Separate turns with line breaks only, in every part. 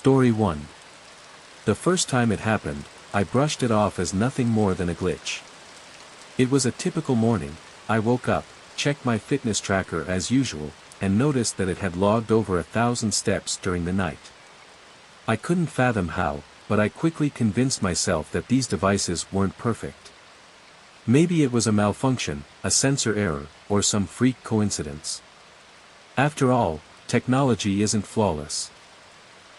Story 1. The first time it happened, I brushed it off as nothing more than a glitch. It was a typical morning. I woke up, checked my fitness tracker as usual, and noticed that it had logged over 1,000 steps during the night. I couldn't fathom how, but I quickly convinced myself that these devices weren't perfect. Maybe it was a malfunction, a sensor error, or some freak coincidence. After all, technology isn't flawless.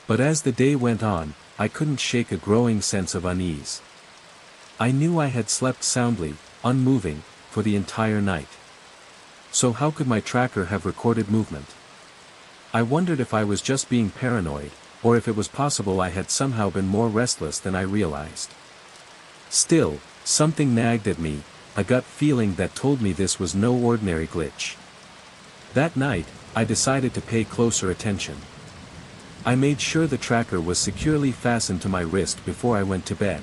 But as the day went on, I couldn't shake a growing sense of unease. I knew I had slept soundly, unmoving, for the entire night. So how could my tracker have recorded movement? I wondered if I was just being paranoid, or if it was possible I had somehow been more restless than I realized. Still, something nagged at me, a gut feeling that told me this was no ordinary glitch. That night, I decided to pay closer attention. I made sure the tracker was securely fastened to my wrist before I went to bed.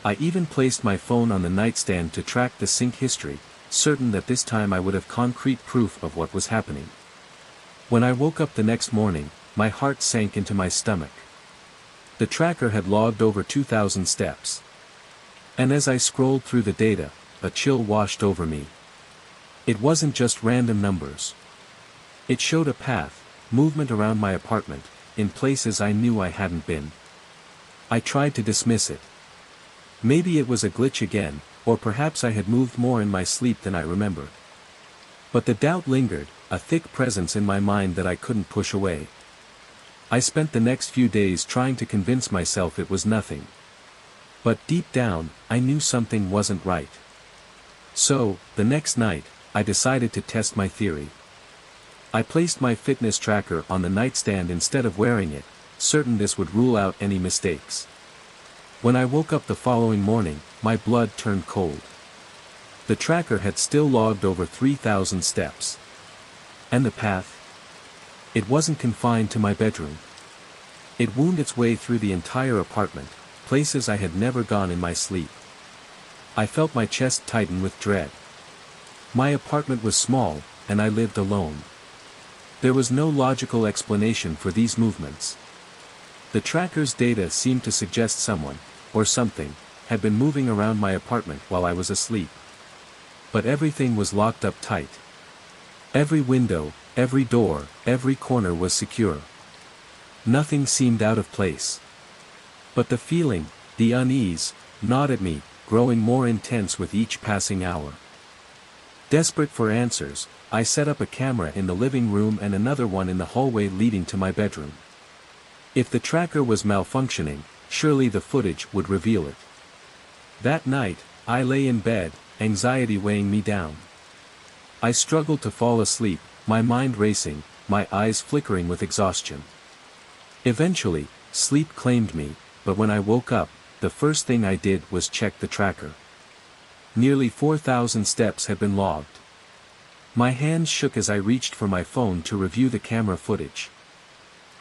I even placed my phone on the nightstand to track the sync history, certain that this time I would have concrete proof of what was happening. When I woke up the next morning, my heart sank into my stomach. The tracker had logged over 2,000 steps. And as I scrolled through the data, a chill washed over me. It wasn't just random numbers. It showed a path, movement around my apartment, in places I knew I hadn't been. I tried to dismiss it. Maybe it was a glitch again, or perhaps I had moved more in my sleep than I remembered. But the doubt lingered, a thick presence in my mind that I couldn't push away. I spent the next few days trying to convince myself it was nothing. But deep down, I knew something wasn't right. So, the next night, I decided to test my theory. I placed my fitness tracker on the nightstand instead of wearing it, certain this would rule out any mistakes. When I woke up the following morning, my blood turned cold. The tracker had still logged over 3,000 steps. And the path? It wasn't confined to my bedroom. It wound its way through the entire apartment, places I had never gone in my sleep. I felt my chest tighten with dread. My apartment was small, and I lived alone. There was no logical explanation for these movements. The tracker's data seemed to suggest someone, or something, had been moving around my apartment while I was asleep. But everything was locked up tight. Every window, every door, every corner was secure. Nothing seemed out of place. But the feeling, the unease, gnawed at me, growing more intense with each passing hour. Desperate for answers, I set up a camera in the living room and another one in the hallway leading to my bedroom. If the tracker was malfunctioning, surely the footage would reveal it. That night, I lay in bed, anxiety weighing me down. I struggled to fall asleep, my mind racing, my eyes flickering with exhaustion. Eventually, sleep claimed me, but when I woke up, the first thing I did was check the tracker. Nearly 4,000 steps had been logged. My hands shook as I reached for my phone to review the camera footage.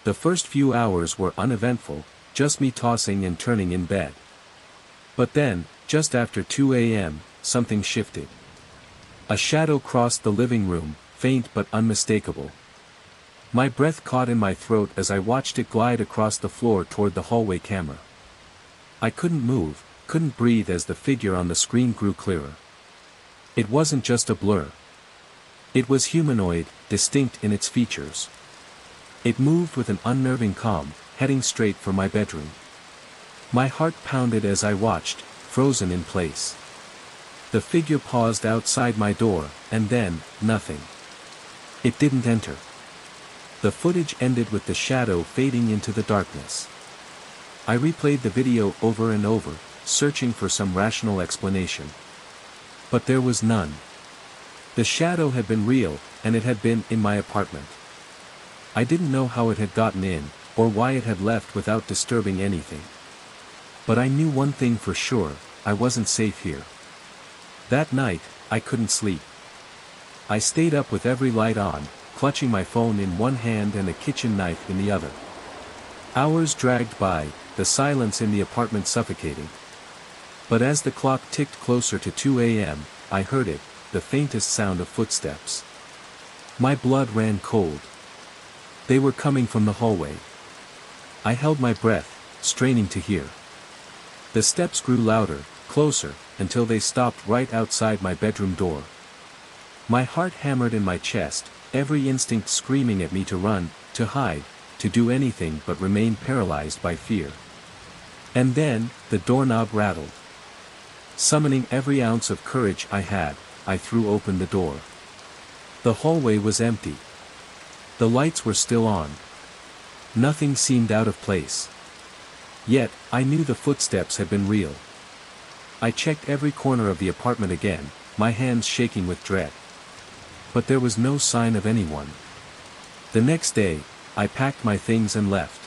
The first few hours were uneventful, just me tossing and turning in bed. But then, just after 2 a.m., something shifted. A shadow crossed the living room, faint but unmistakable. My breath caught in my throat as I watched it glide across the floor toward the hallway camera. I couldn't move, couldn't breathe as the figure on the screen grew clearer. It wasn't just a blur. It was humanoid, distinct in its features. It moved with an unnerving calm, heading straight for my bedroom. My heart pounded as I watched, frozen in place. The figure paused outside my door, and then, nothing. It didn't enter. The footage ended with the shadow fading into the darkness. I replayed the video over and over, searching for some rational explanation. But there was none. The shadow had been real, and it had been in my apartment. I didn't know how it had gotten in, or why it had left without disturbing anything. But I knew one thing for sure, I wasn't safe here. That night, I couldn't sleep. I stayed up with every light on, clutching my phone in one hand and a kitchen knife in the other. Hours dragged by, the silence in the apartment suffocating. But as the clock ticked closer to 2 a.m., I heard it, the faintest sound of footsteps. My blood ran cold. They were coming from the hallway. I held my breath, straining to hear. The steps grew louder, closer, until they stopped right outside my bedroom door. My heart hammered in my chest, every instinct screaming at me to run, to hide, to do anything but remain paralyzed by fear. And then, the doorknob rattled. Summoning every ounce of courage I had, I threw open the door. The hallway was empty. The lights were still on. Nothing seemed out of place. Yet, I knew the footsteps had been real. I checked every corner of the apartment again, my hands shaking with dread. But there was no sign of anyone. The next day, I packed my things and left.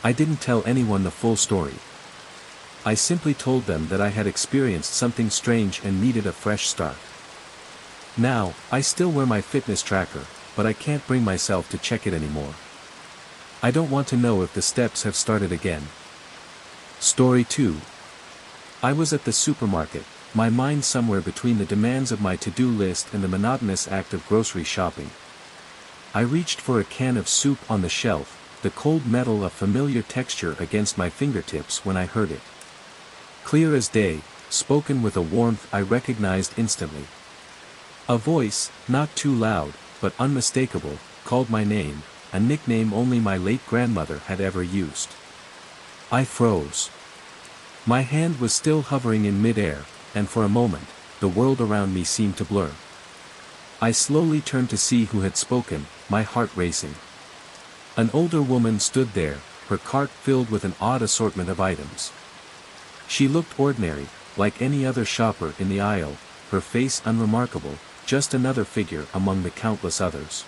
I didn't tell anyone the full story. I simply told them that I had experienced something strange and needed a fresh start. Now, I still wear my fitness tracker, but I can't bring myself to check it anymore. I don't want to know if the steps have started again. Story 2. I was at the supermarket, my mind somewhere between the demands of my to-do list and the monotonous act of grocery shopping. I reached for a can of soup on the shelf, the cold metal a familiar texture against my fingertips when I heard it. Clear as day, spoken with a warmth I recognized instantly. A voice, not too loud, but unmistakable, called my name, a nickname only my late grandmother had ever used. I froze. My hand was still hovering in mid-air, and for a moment, the world around me seemed to blur. I slowly turned to see who had spoken, my heart racing. An older woman stood there, her cart filled with an odd assortment of items. She looked ordinary, like any other shopper in the aisle, her face unremarkable, just another figure among the countless others.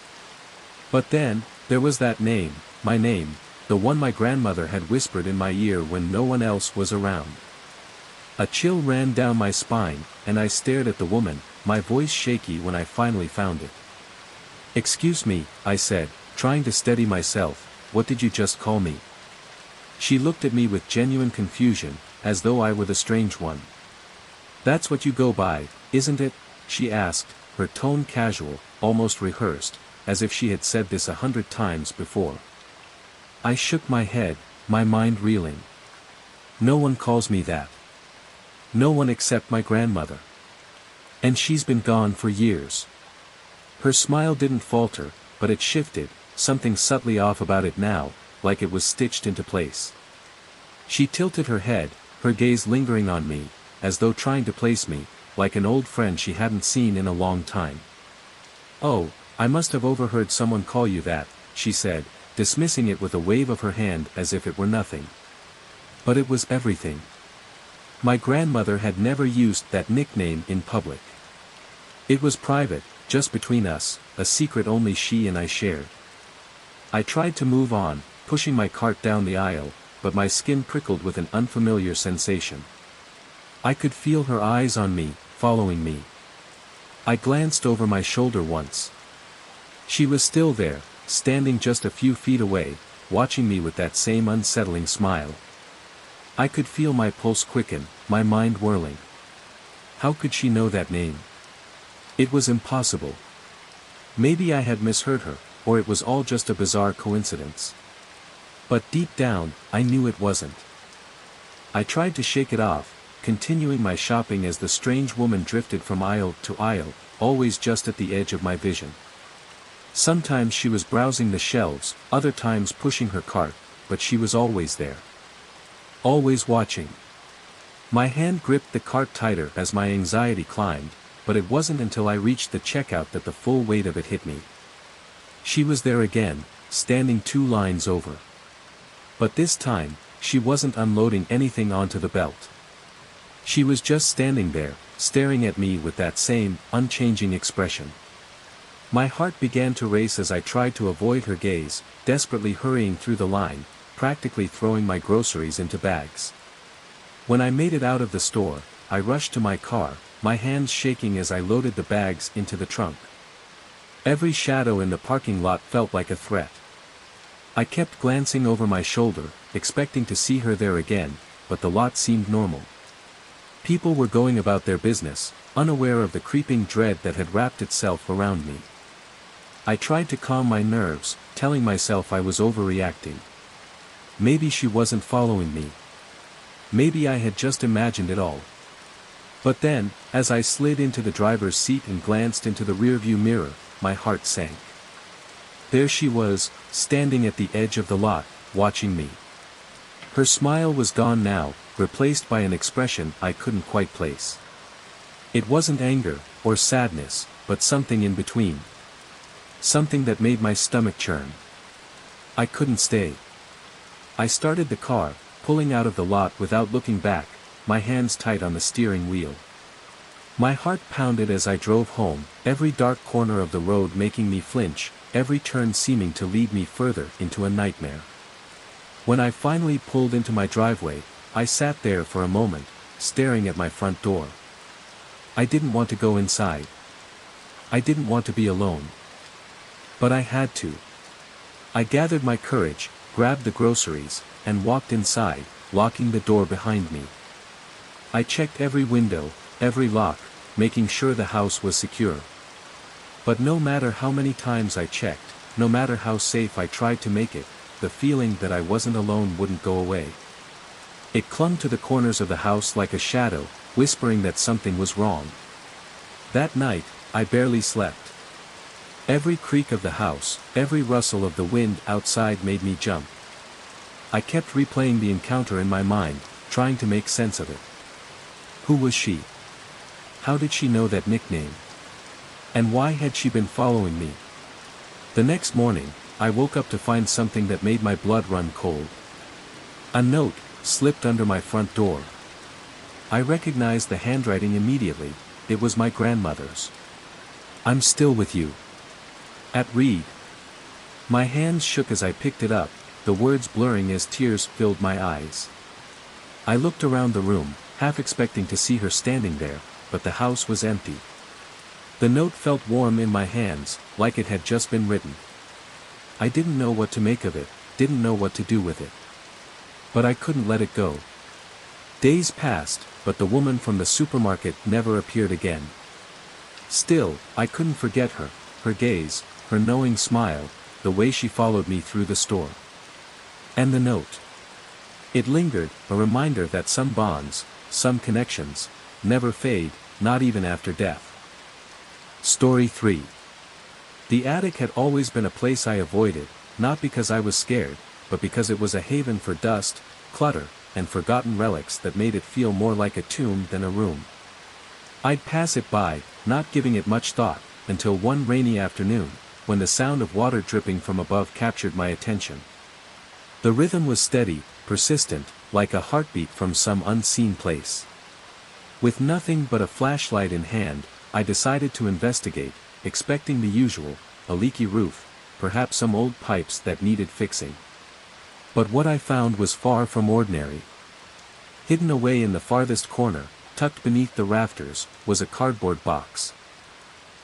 But then, there was that name, my name, the one my grandmother had whispered in my ear when no one else was around. A chill ran down my spine, and I stared at the woman, my voice shaky when I finally found it. "Excuse me," I said, trying to steady myself, "what did you just call me?" She looked at me with genuine confusion, as though I were the strange one. "That's what you go by, isn't it?" she asked, her tone casual, almost rehearsed, as if she had said this 100 times before. I shook my head, my mind reeling. No one calls me that. No one except my grandmother. And she's been gone for years. Her smile didn't falter, but it shifted, something subtly off about it now, like it was stitched into place. She tilted her head, her gaze lingering on me, as though trying to place me, like an old friend she hadn't seen in a long time. "Oh, I must have overheard someone call you that," she said, dismissing it with a wave of her hand as if it were nothing. But it was everything. My grandmother had never used that nickname in public. It was private, just between us, a secret only she and I shared. I tried to move on, pushing my cart down the aisle, but my skin prickled with an unfamiliar sensation. I could feel her eyes on me, following me. I glanced over my shoulder once. She was still there, standing just a few feet away, watching me with that same unsettling smile. I could feel my pulse quicken, my mind whirling. How could she know that name? It was impossible. Maybe I had misheard her, or it was all just a bizarre coincidence. But deep down, I knew it wasn't. I tried to shake it off, continuing my shopping as the strange woman drifted from aisle to aisle, always just at the edge of my vision. Sometimes she was browsing the shelves, other times pushing her cart, but she was always there. Always watching. My hand gripped the cart tighter as my anxiety climbed, but it wasn't until I reached the checkout that the full weight of it hit me. She was there again, standing 2 lines over. But this time, she wasn't unloading anything onto the belt. She was just standing there, staring at me with that same, unchanging expression. My heart began to race as I tried to avoid her gaze, desperately hurrying through the line, practically throwing my groceries into bags. When I made it out of the store, I rushed to my car, my hands shaking as I loaded the bags into the trunk. Every shadow in the parking lot felt like a threat. I kept glancing over my shoulder, expecting to see her there again, but the lot seemed normal. People were going about their business, unaware of the creeping dread that had wrapped itself around me. I tried to calm my nerves, telling myself I was overreacting. Maybe she wasn't following me. Maybe I had just imagined it all. But then, as I slid into the driver's seat and glanced into the rearview mirror, my heart sank. There she was, standing at the edge of the lot, watching me. Her smile was gone now, replaced by an expression I couldn't quite place. It wasn't anger, or sadness, but something in between. Something that made my stomach churn. I couldn't stay. I started the car, pulling out of the lot without looking back, my hands tight on the steering wheel. My heart pounded as I drove home, every dark corner of the road making me flinch, every turn seeming to lead me further into a nightmare. When I finally pulled into my driveway, I sat there for a moment, staring at my front door. I didn't want to go inside. I didn't want to be alone. But I had to. I gathered my courage, grabbed the groceries, and walked inside, locking the door behind me. I checked every window, every lock, making sure the house was secure. But no matter how many times I checked, no matter how safe I tried to make it, the feeling that I wasn't alone wouldn't go away. It clung to the corners of the house like a shadow, whispering that something was wrong. That night, I barely slept. Every creak of the house, every rustle of the wind outside made me jump. I kept replaying the encounter in my mind, trying to make sense of it. Who was she? How did she know that nickname? And why had she been following me? The next morning, I woke up to find something that made my blood run cold. A note slipped under my front door. I recognized the handwriting immediately. It was my grandmother's. "I'm still with you. At Reed." My hands shook as I picked it up, the words blurring as tears filled my eyes. I looked around the room, half expecting to see her standing there, but the house was empty. The note felt warm in my hands, like it had just been written. I didn't know what to make of it, didn't know what to do with it. But I couldn't let it go. Days passed, but the woman from the supermarket never appeared again. Still, I couldn't forget her, her gaze, her knowing smile, the way she followed me through the store. And the note. It lingered, a reminder that some bonds, some connections, never fade, not even after death. Story 3. The attic had always been a place I avoided, not because I was scared, but because it was a haven for dust, clutter, and forgotten relics that made it feel more like a tomb than a room. I'd pass it by, not giving it much thought, until one rainy afternoon, when the sound of water dripping from above captured my attention. The rhythm was steady, persistent, like a heartbeat from some unseen place. With nothing but a flashlight in hand, I decided to investigate, expecting the usual, a leaky roof, perhaps some old pipes that needed fixing. But what I found was far from ordinary. Hidden away in the farthest corner, tucked beneath the rafters, was a cardboard box.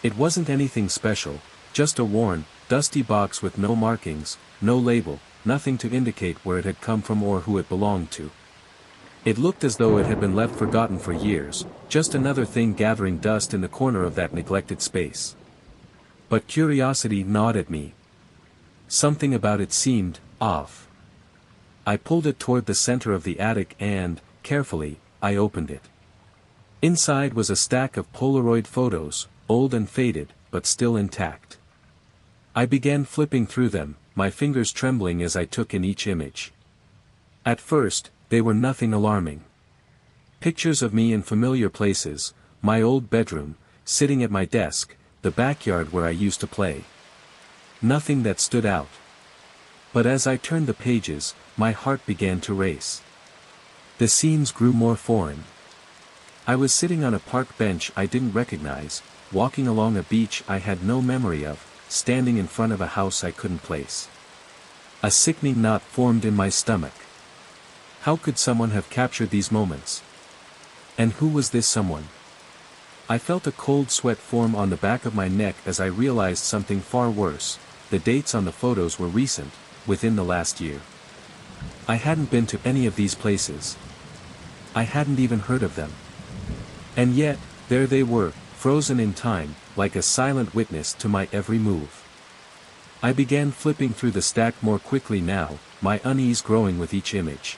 It wasn't anything special, just a worn, dusty box with no markings, no label, nothing to indicate where it had come from or who it belonged to. It looked as though it had been left forgotten for years, just another thing gathering dust in the corner of that neglected space. But curiosity gnawed at me. Something about it seemed off. I pulled it toward the center of the attic and, carefully, I opened it. Inside was a stack of Polaroid photos, old and faded, but still intact. I began flipping through them, my fingers trembling as I took in each image. At first, they were nothing alarming. Pictures of me in familiar places, my old bedroom, sitting at my desk, the backyard where I used to play. Nothing that stood out. But as I turned the pages, my heart began to race. The scenes grew more foreign. I was sitting on a park bench I didn't recognize, walking along a beach I had no memory of, standing in front of a house I couldn't place. A sickening knot formed in my stomach. How could someone have captured these moments? And who was this someone? I felt a cold sweat form on the back of my neck as I realized something far worse. The dates on the photos were recent, within the last year. I hadn't been to any of these places. I hadn't even heard of them. And yet, there they were, frozen in time, like a silent witness to my every move. I began flipping through the stack more quickly now, my unease growing with each image.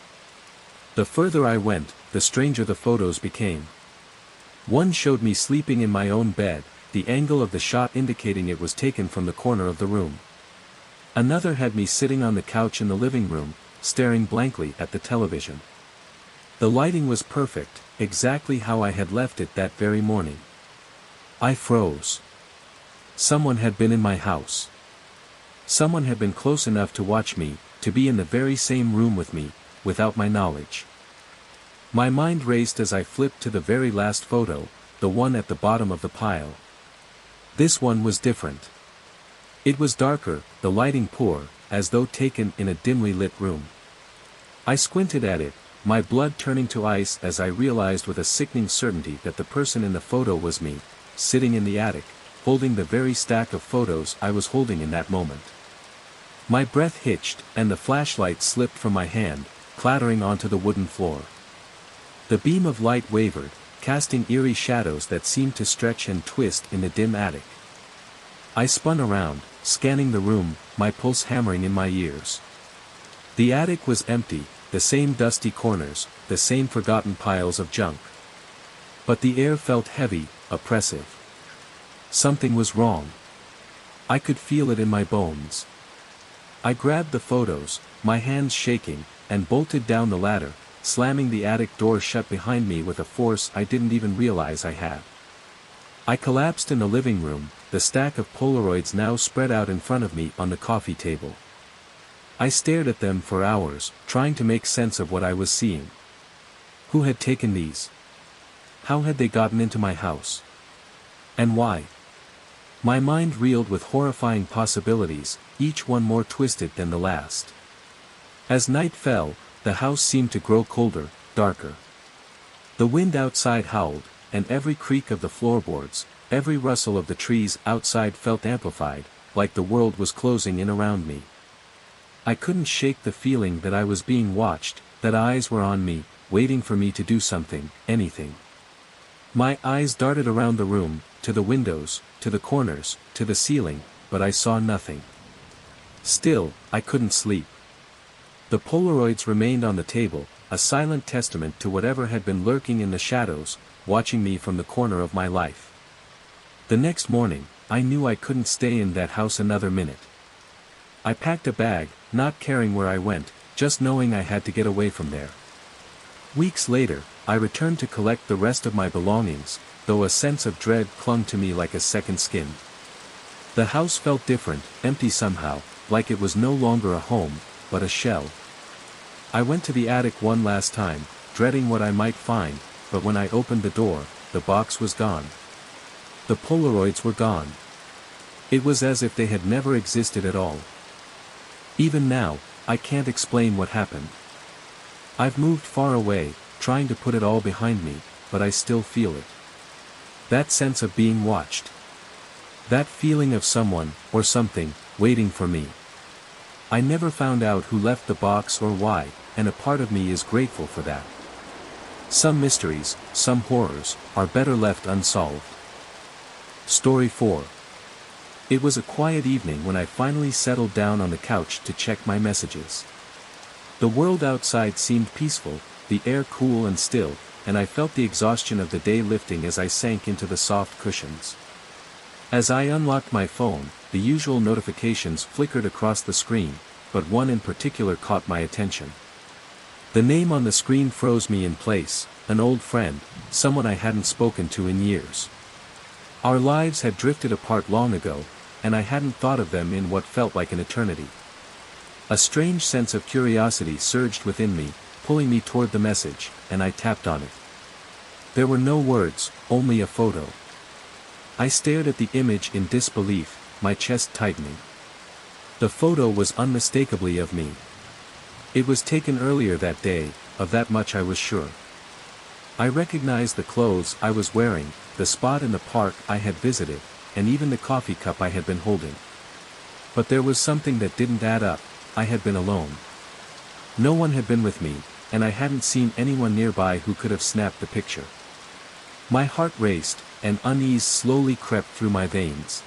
The further I went, the stranger the photos became. One showed me sleeping in my own bed, the angle of the shot indicating it was taken from the corner of the room. Another had me sitting on the couch in the living room, staring blankly at the television. The lighting was perfect, exactly how I had left it that very morning. I froze. Someone had been in my house. Someone had been close enough to watch me, to be in the very same room with me, without my knowledge. My mind raced as I flipped to the very last photo, the one at the bottom of the pile. This one was different. It was darker, the lighting poor, as though taken in a dimly lit room. I squinted at it, my blood turning to ice as I realized with a sickening certainty that the person in the photo was me, sitting in the attic, holding the very stack of photos I was holding in that moment. My breath hitched, and the flashlight slipped from my hand, clattering onto the wooden floor. The beam of light wavered, casting eerie shadows that seemed to stretch and twist in the dim attic. I spun around, scanning the room, my pulse hammering in my ears. The attic was empty, the same dusty corners, the same forgotten piles of junk. But the air felt heavy, oppressive. Something was wrong. I could feel it in my bones. I grabbed the photos, my hands shaking, and bolted down the ladder, slamming the attic door shut behind me with a force I didn't even realize I had. I collapsed in the living room, the stack of Polaroids now spread out in front of me on the coffee table. I stared at them for hours, trying to make sense of what I was seeing. Who had taken these? How had they gotten into my house? And why? My mind reeled with horrifying possibilities, each one more twisted than the last. As night fell, the house seemed to grow colder, darker. The wind outside howled, and every creak of the floorboards, every rustle of the trees outside felt amplified, like the world was closing in around me. I couldn't shake the feeling that I was being watched, that eyes were on me, waiting for me to do something, anything. My eyes darted around the room, to the windows, to the corners, to the ceiling, but I saw nothing. Still, I couldn't sleep. The Polaroids remained on the table, a silent testament to whatever had been lurking in the shadows, watching me from the corner of my life. The next morning, I knew I couldn't stay in that house another minute. I packed a bag, not caring where I went, just knowing I had to get away from there. Weeks later, I returned to collect the rest of my belongings, though a sense of dread clung to me like a second skin. The house felt different, empty somehow, like it was no longer a home, but a shell. I went to the attic one last time, dreading what I might find, but when I opened the door, the box was gone. The Polaroids were gone. It was as if they had never existed at all. Even now, I can't explain what happened. I've moved far away, trying to put it all behind me, but I still feel it. That sense of being watched. That feeling of someone, or something, waiting for me. I never found out who left the box or why, and a part of me is grateful for that. Some mysteries, some horrors, are better left unsolved. Story 4. It was a quiet evening when I finally settled down on the couch to check my messages. The world outside seemed peaceful, the air cool and still, and I felt the exhaustion of the day lifting as I sank into the soft cushions. As I unlocked my phone, the usual notifications flickered across the screen, but one in particular caught my attention. The name on the screen froze me in place, an old friend, someone I hadn't spoken to in years. Our lives had drifted apart long ago, and I hadn't thought of them in what felt like an eternity. A strange sense of curiosity surged within me, pulling me toward the message, and I tapped on it. There were no words, only a photo. I stared at the image in disbelief, my chest tightening. The photo was unmistakably of me. It was taken earlier that day, of that much I was sure. I recognized the clothes I was wearing, the spot in the park I had visited, and even the coffee cup I had been holding. But there was something that didn't add up. I had been alone. No one had been with me, and I hadn't seen anyone nearby who could have snapped the picture. My heart raced, and unease slowly crept through my veins.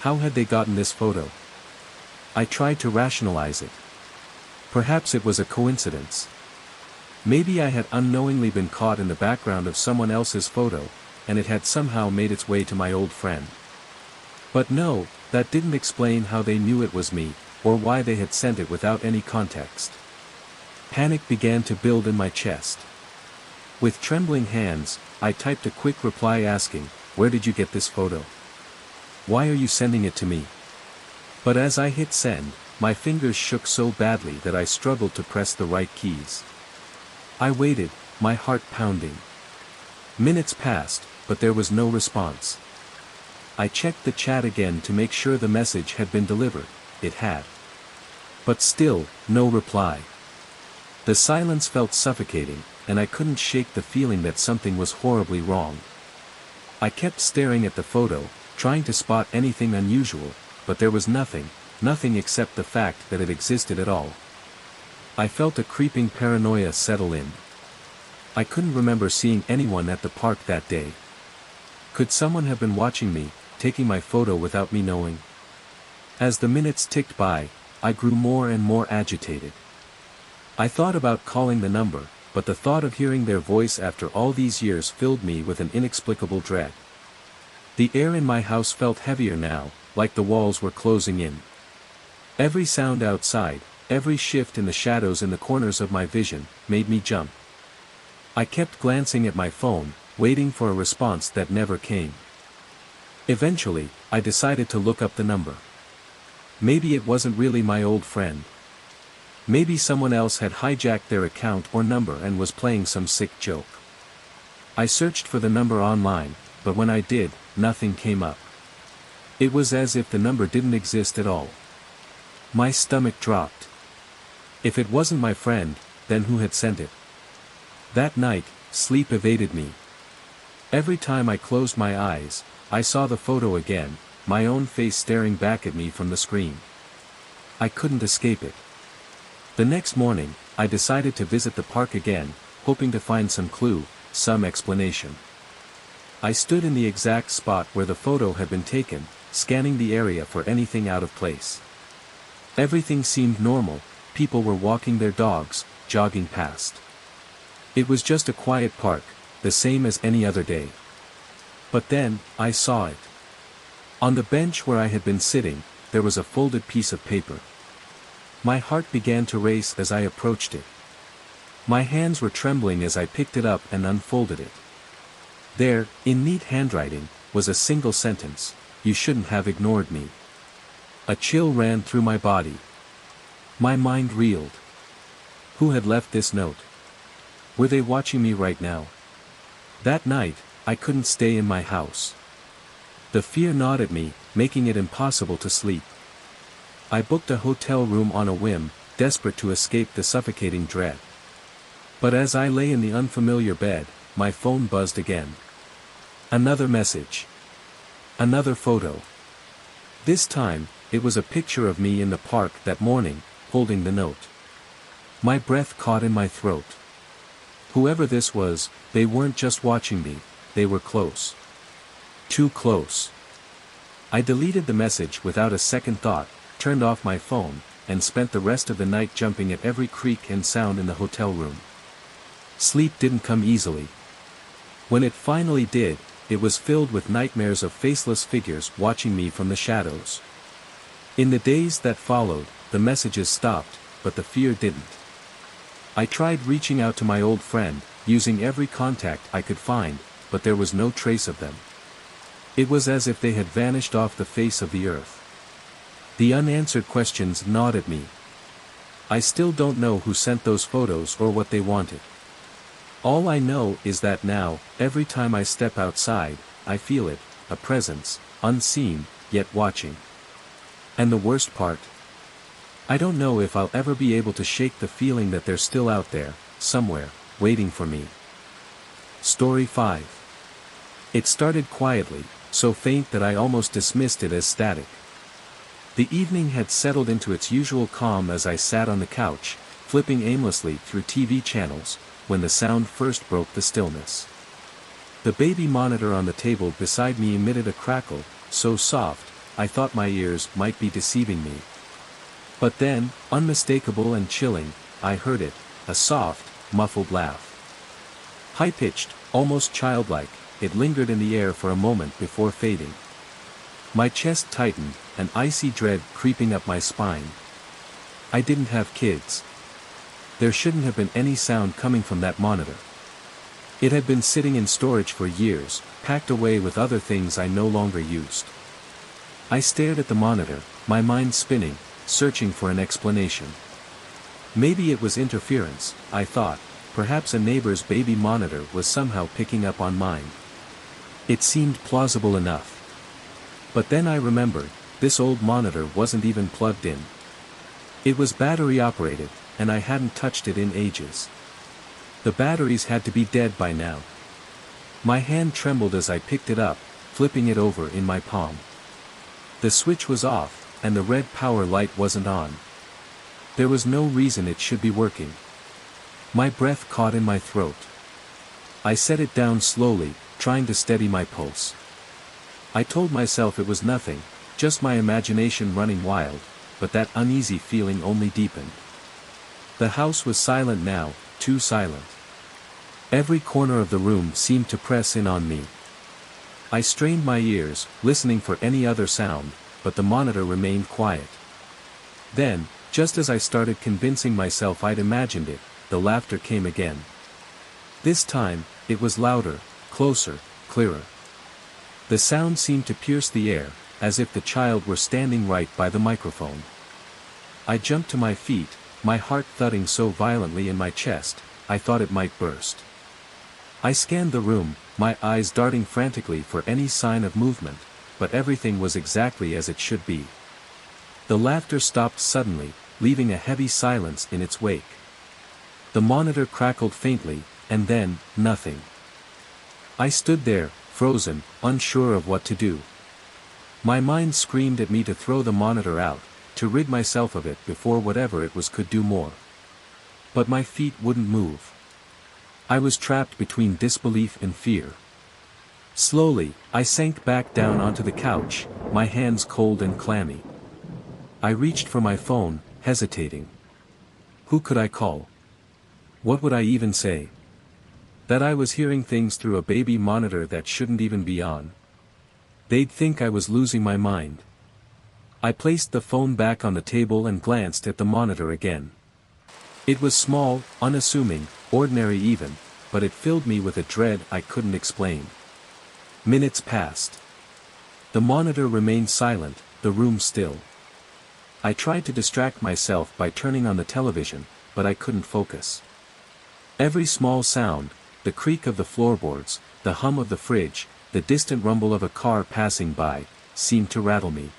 How had they gotten this photo? I tried to rationalize it. Perhaps it was a coincidence. Maybe I had unknowingly been caught in the background of someone else's photo, and it had somehow made its way to my old friend. But no, that didn't explain how they knew it was me, or why they had sent it without any context. Panic began to build in my chest. With trembling hands, I typed a quick reply asking, "Where did you get this photo? Why are you sending it to me?" But as I hit send, my fingers shook so badly that I struggled to press the right keys. I waited, my heart pounding. Minutes passed, but there was no response. I checked the chat again to make sure the message had been delivered. It had. But still, no reply. The silence felt suffocating, and I couldn't shake the feeling that something was horribly wrong. I kept staring at the photo, trying to spot anything unusual, but there was nothing except the fact that it existed at all. I felt a creeping paranoia settle in. I couldn't remember seeing anyone at the park that day. Could someone have been watching me, taking my photo without me knowing? As the minutes ticked by, I grew more and more agitated. I thought about calling the number, but the thought of hearing their voice after all these years filled me with an inexplicable dread. The air in my house felt heavier now, like the walls were closing in. Every sound outside, every shift in the shadows in the corners of my vision, made me jump. I kept glancing at my phone, waiting for a response that never came. Eventually, I decided to look up the number. Maybe it wasn't really my old friend. Maybe someone else had hijacked their account or number and was playing some sick joke. I searched for the number online, but when I did, nothing came up. It was as if the number didn't exist at all. My stomach dropped. If it wasn't my friend, then who had sent it? That night, sleep evaded me. Every time I closed my eyes, I saw the photo again, my own face staring back at me from the screen. I couldn't escape it. The next morning, I decided to visit the park again, hoping to find some clue, some explanation. I stood in the exact spot where the photo had been taken, scanning the area for anything out of place. Everything seemed normal, people were walking their dogs, jogging past. It was just a quiet park, the same as any other day. But then, I saw it. On the bench where I had been sitting, there was a folded piece of paper. My heart began to race as I approached it. My hands were trembling as I picked it up and unfolded it. There, in neat handwriting, was a single sentence: "You shouldn't have ignored me." A chill ran through my body. My mind reeled. Who had left this note? Were they watching me right now? That night, I couldn't stay in my house. The fear gnawed at me, making it impossible to sleep. I booked a hotel room on a whim, desperate to escape the suffocating dread. But as I lay in the unfamiliar bed, my phone buzzed again. Another message. Another photo. This time, it was a picture of me in the park that morning, holding the note. My breath caught in my throat. Whoever this was, they weren't just watching me, they were close. Too close. I deleted the message without a second thought, turned off my phone, and spent the rest of the night jumping at every creak and sound in the hotel room. Sleep didn't come easily. When it finally did, it was filled with nightmares of faceless figures watching me from the shadows. In the days that followed, the messages stopped, but the fear didn't. I tried reaching out to my old friend, using every contact I could find, but there was no trace of them. It was as if they had vanished off the face of the earth. The unanswered questions gnawed at me. I still don't know who sent those photos or what they wanted. All I know is that now, every time I step outside, I feel it, a presence, unseen, yet watching. And the worst part? I don't know if I'll ever be able to shake the feeling that they're still out there, somewhere, waiting for me. Story 5. It started quietly, so faint that I almost dismissed it as static. The evening had settled into its usual calm as I sat on the couch, flipping aimlessly through TV channels, when the sound first broke the stillness. The baby monitor on the table beside me emitted a crackle, so soft, I thought my ears might be deceiving me. But then, unmistakable and chilling, I heard it, a soft, muffled laugh. High-pitched, almost childlike, it lingered in the air for a moment before fading. My chest tightened, an icy dread creeping up my spine. I didn't have kids. There shouldn't have been any sound coming from that monitor. It had been sitting in storage for years, packed away with other things I no longer used. I stared at the monitor, my mind spinning, searching for an explanation. Maybe it was interference, I thought, perhaps a neighbor's baby monitor was somehow picking up on mine. It seemed plausible enough. But then I remembered, this old monitor wasn't even plugged in. It was battery operated, and I hadn't touched it in ages. The batteries had to be dead by now. My hand trembled as I picked it up, flipping it over in my palm. The switch was off, and the red power light wasn't on. There was no reason it should be working. My breath caught in my throat. I set it down slowly, trying to steady my pulse. I told myself it was nothing, just my imagination running wild, but that uneasy feeling only deepened. The house was silent now, too silent. Every corner of the room seemed to press in on me. I strained my ears, listening for any other sound, but the monitor remained quiet. Then, just as I started convincing myself I'd imagined it, the laughter came again. This time, it was louder, closer, clearer. The sound seemed to pierce the air, as if the child were standing right by the microphone. I jumped to my feet, my heart thudding so violently in my chest, I thought it might burst. I scanned the room, my eyes darting frantically for any sign of movement, but everything was exactly as it should be. The laughter stopped suddenly, leaving a heavy silence in its wake. The monitor crackled faintly, and then, nothing. I stood there, frozen, unsure of what to do. My mind screamed at me to throw the monitor out, to rid myself of it before whatever it was could do more. But my feet wouldn't move. I was trapped between disbelief and fear. Slowly, I sank back down onto the couch, my hands cold and clammy. I reached for my phone, hesitating. Who could I call? What would I even say? That I was hearing things through a baby monitor that shouldn't even be on. They'd think I was losing my mind. I placed the phone back on the table and glanced at the monitor again. It was small, unassuming, ordinary even, but it filled me with a dread I couldn't explain. Minutes passed. The monitor remained silent, the room still. I tried to distract myself by turning on the television, but I couldn't focus. Every small sound, the creak of the floorboards, the hum of the fridge, the distant rumble of a car passing by, seemed to rattle me.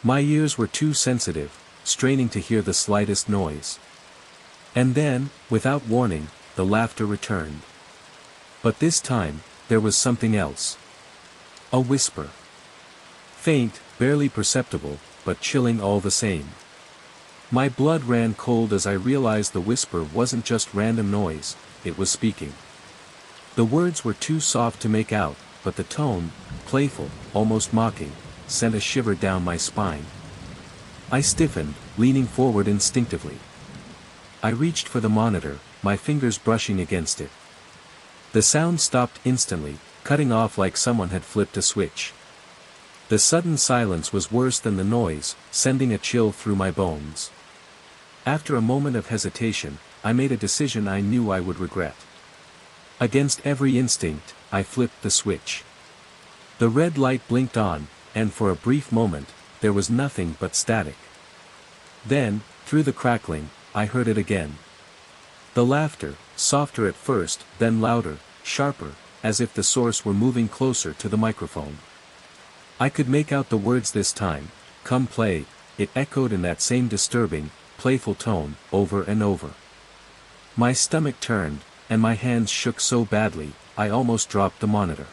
My ears were too sensitive, straining to hear the slightest noise. And then, without warning, the laughter returned. But this time, there was something else. A whisper. Faint, barely perceptible, but chilling all the same. My blood ran cold as I realized the whisper wasn't just random noise, it was speaking. The words were too soft to make out, but the tone, playful, almost mocking, sent a shiver down my spine. I stiffened, leaning forward instinctively. I reached for the monitor, my fingers brushing against it. The sound stopped instantly, cutting off like someone had flipped a switch. The sudden silence was worse than the noise, sending a chill through my bones. After a moment of hesitation, I made a decision I knew I would regret. Against every instinct, I flipped the switch. The red light blinked on, and for a brief moment, there was nothing but static. Then, through the crackling, I heard it again. The laughter, softer at first, then louder, sharper, as if the source were moving closer to the microphone. I could make out the words this time, "Come play," it echoed in that same disturbing, playful tone, over and over. My stomach turned, and my hands shook so badly, I almost dropped the monitor.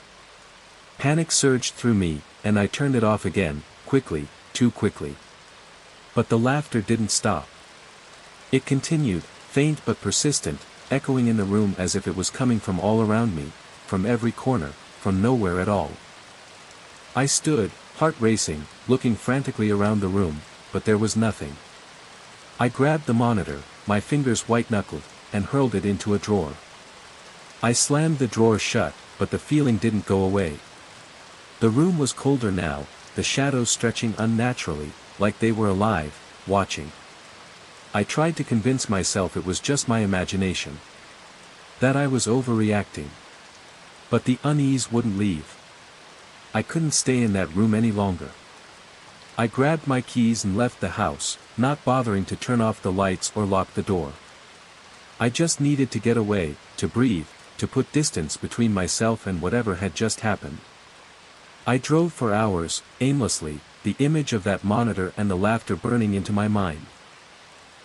Panic surged through me, and I turned it off again, quickly, too quickly. But the laughter didn't stop. It continued, faint but persistent, echoing in the room as if it was coming from all around me, from every corner, from nowhere at all. I stood, heart racing, looking frantically around the room, but there was nothing. I grabbed the monitor, my fingers white-knuckled, and hurled it into a drawer. I slammed the drawer shut, but the feeling didn't go away. The room was colder now, the shadows stretching unnaturally, like they were alive, watching. I tried to convince myself it was just my imagination. That I was overreacting. But the unease wouldn't leave. I couldn't stay in that room any longer. I grabbed my keys and left the house, not bothering to turn off the lights or lock the door. I just needed to get away, to breathe, to put distance between myself and whatever had just happened. I drove for hours, aimlessly, the image of that monitor and the laughter burning into my mind.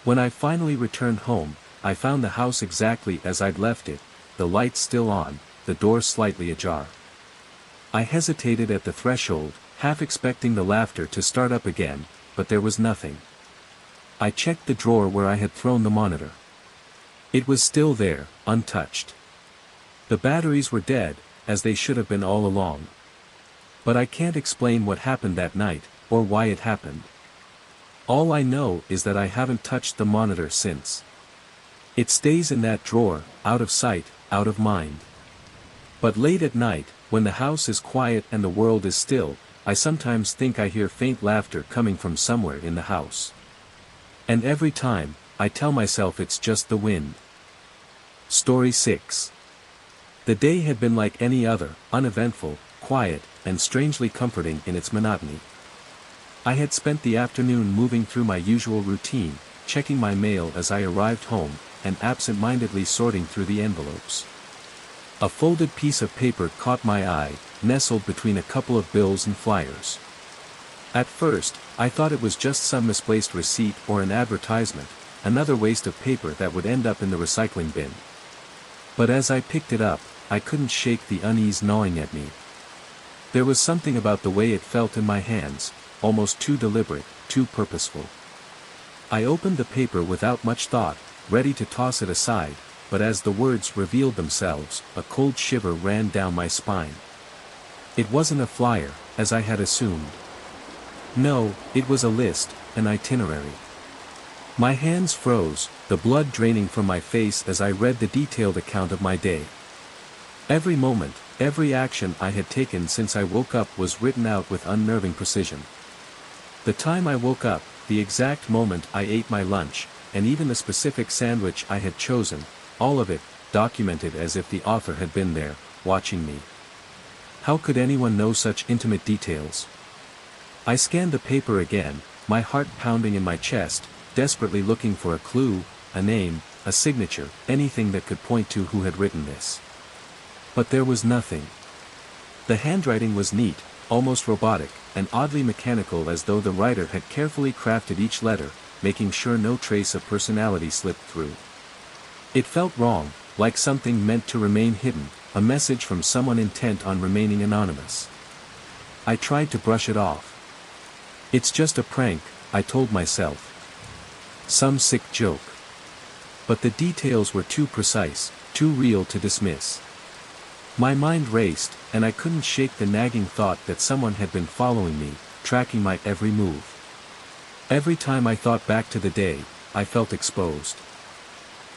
When I finally returned home, I found the house exactly as I'd left it, the lights still on, the door slightly ajar. I hesitated at the threshold, half expecting the laughter to start up again, but there was nothing. I checked the drawer where I had thrown the monitor. It was still there, untouched. The batteries were dead, as they should have been all along. But I can't explain what happened that night, or why it happened. All I know is that I haven't touched the monitor since. It stays in that drawer, out of sight, out of mind. But late at night, when the house is quiet and the world is still, I sometimes think I hear faint laughter coming from somewhere in the house. And every time, I tell myself it's just the wind. Story 6. The day had been like any other, uneventful, quiet, and strangely comforting in its monotony. I had spent the afternoon moving through my usual routine, checking my mail as I arrived home, and absent-mindedly sorting through the envelopes. A folded piece of paper caught my eye, nestled between a couple of bills and flyers. At first, I thought it was just some misplaced receipt or an advertisement, another waste of paper that would end up in the recycling bin. But as I picked it up, I couldn't shake the unease gnawing at me. There was something about the way it felt in my hands, almost too deliberate, too purposeful. I opened the paper without much thought, ready to toss it aside, but as the words revealed themselves, a cold shiver ran down my spine. It wasn't a flyer, as I had assumed. No, it was a list, an itinerary. My hands froze, the blood draining from my face as I read the detailed account of my day. Every moment, every action I had taken since I woke up was written out with unnerving precision. The time I woke up, the exact moment I ate my lunch, and even the specific sandwich I had chosen, all of it, documented as if the author had been there, watching me. How could anyone know such intimate details? I scanned the paper again, my heart pounding in my chest, desperately looking for a clue, a name, a signature, anything that could point to who had written this. But there was nothing. The handwriting was neat, almost robotic, and oddly mechanical, as though the writer had carefully crafted each letter, making sure no trace of personality slipped through. It felt wrong, like something meant to remain hidden, a message from someone intent on remaining anonymous. I tried to brush it off. It's just a prank, I told myself. Some sick joke. But the details were too precise, too real to dismiss. My mind raced, and I couldn't shake the nagging thought that someone had been following me, tracking my every move. Every time I thought back to the day, I felt exposed.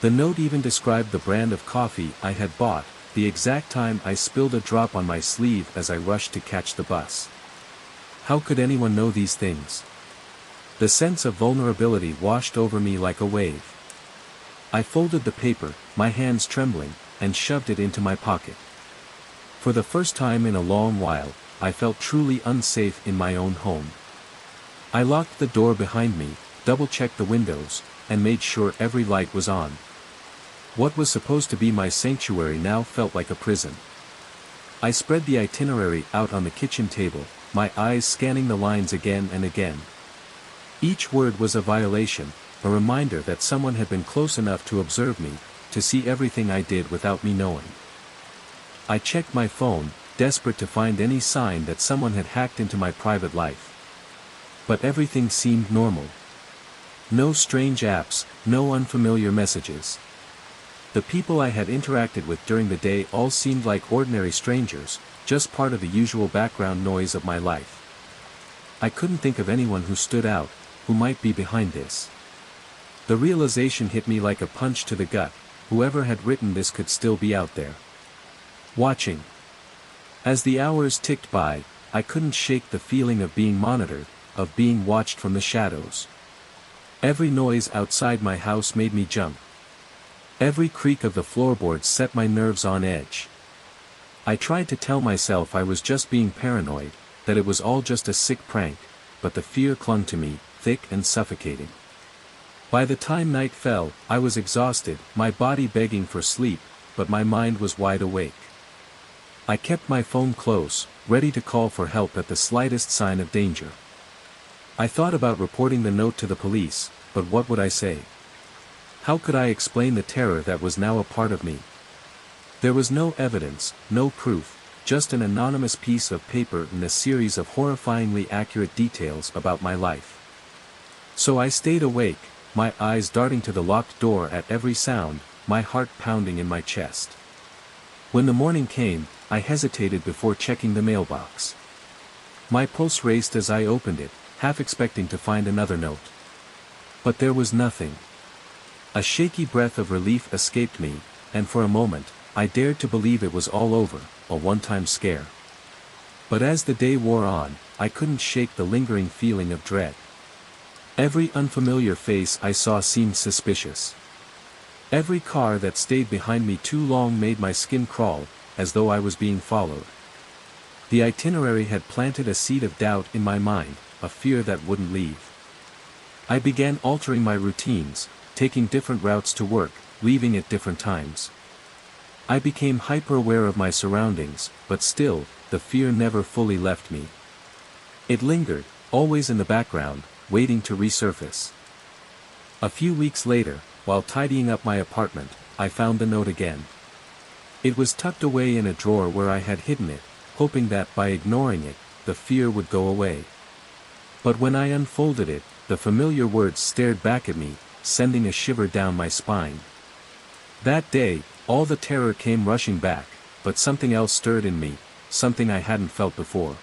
The note even described the brand of coffee I had bought, the exact time I spilled a drop on my sleeve as I rushed to catch the bus. How could anyone know these things? The sense of vulnerability washed over me like a wave. I folded the paper, my hands trembling, and shoved it into my pocket. For the first time in a long while, I felt truly unsafe in my own home. I locked the door behind me, double-checked the windows, and made sure every light was on. What was supposed to be my sanctuary now felt like a prison. I spread the itinerary out on the kitchen table, my eyes scanning the lines again and again. Each word was a violation, a reminder that someone had been close enough to observe me, to see everything I did without me knowing. I checked my phone, desperate to find any sign that someone had hacked into my private life. But everything seemed normal. No strange apps, no unfamiliar messages. The people I had interacted with during the day all seemed like ordinary strangers, just part of the usual background noise of my life. I couldn't think of anyone who stood out, who might be behind this. The realization hit me like a punch to the gut. Whoever had written this could still be out there, watching. As the hours ticked by, I couldn't shake the feeling of being monitored, of being watched from the shadows. Every noise outside my house made me jump. Every creak of the floorboards set my nerves on edge. I tried to tell myself I was just being paranoid, that it was all just a sick prank, but the fear clung to me, thick and suffocating. By the time night fell, I was exhausted, my body begging for sleep, but my mind was wide awake. I kept my phone close, ready to call for help at the slightest sign of danger. I thought about reporting the note to the police, but what would I say? How could I explain the terror that was now a part of me? There was no evidence, no proof, just an anonymous piece of paper and a series of horrifyingly accurate details about my life. So I stayed awake, my eyes darting to the locked door at every sound, my heart pounding in my chest. When the morning came, I hesitated before checking the mailbox. My pulse raced as I opened it, half expecting to find another note. But there was nothing. A shaky breath of relief escaped me, and for a moment, I dared to believe it was all over, a one-time scare. But as the day wore on, I couldn't shake the lingering feeling of dread. Every unfamiliar face I saw seemed suspicious. Every car that stayed behind me too long made my skin crawl, as though I was being followed. The itinerary had planted a seed of doubt in my mind, a fear that wouldn't leave. I began altering my routines, taking different routes to work, leaving at different times. I became hyper-aware of my surroundings, but still, the fear never fully left me. It lingered, always in the background, waiting to resurface. A few weeks later, while tidying up my apartment, I found the note again. It was tucked away in a drawer where I had hidden it, hoping that by ignoring it, the fear would go away. But when I unfolded it, the familiar words stared back at me, sending a shiver down my spine. That day, all the terror came rushing back, but something else stirred in me, something I hadn't felt before.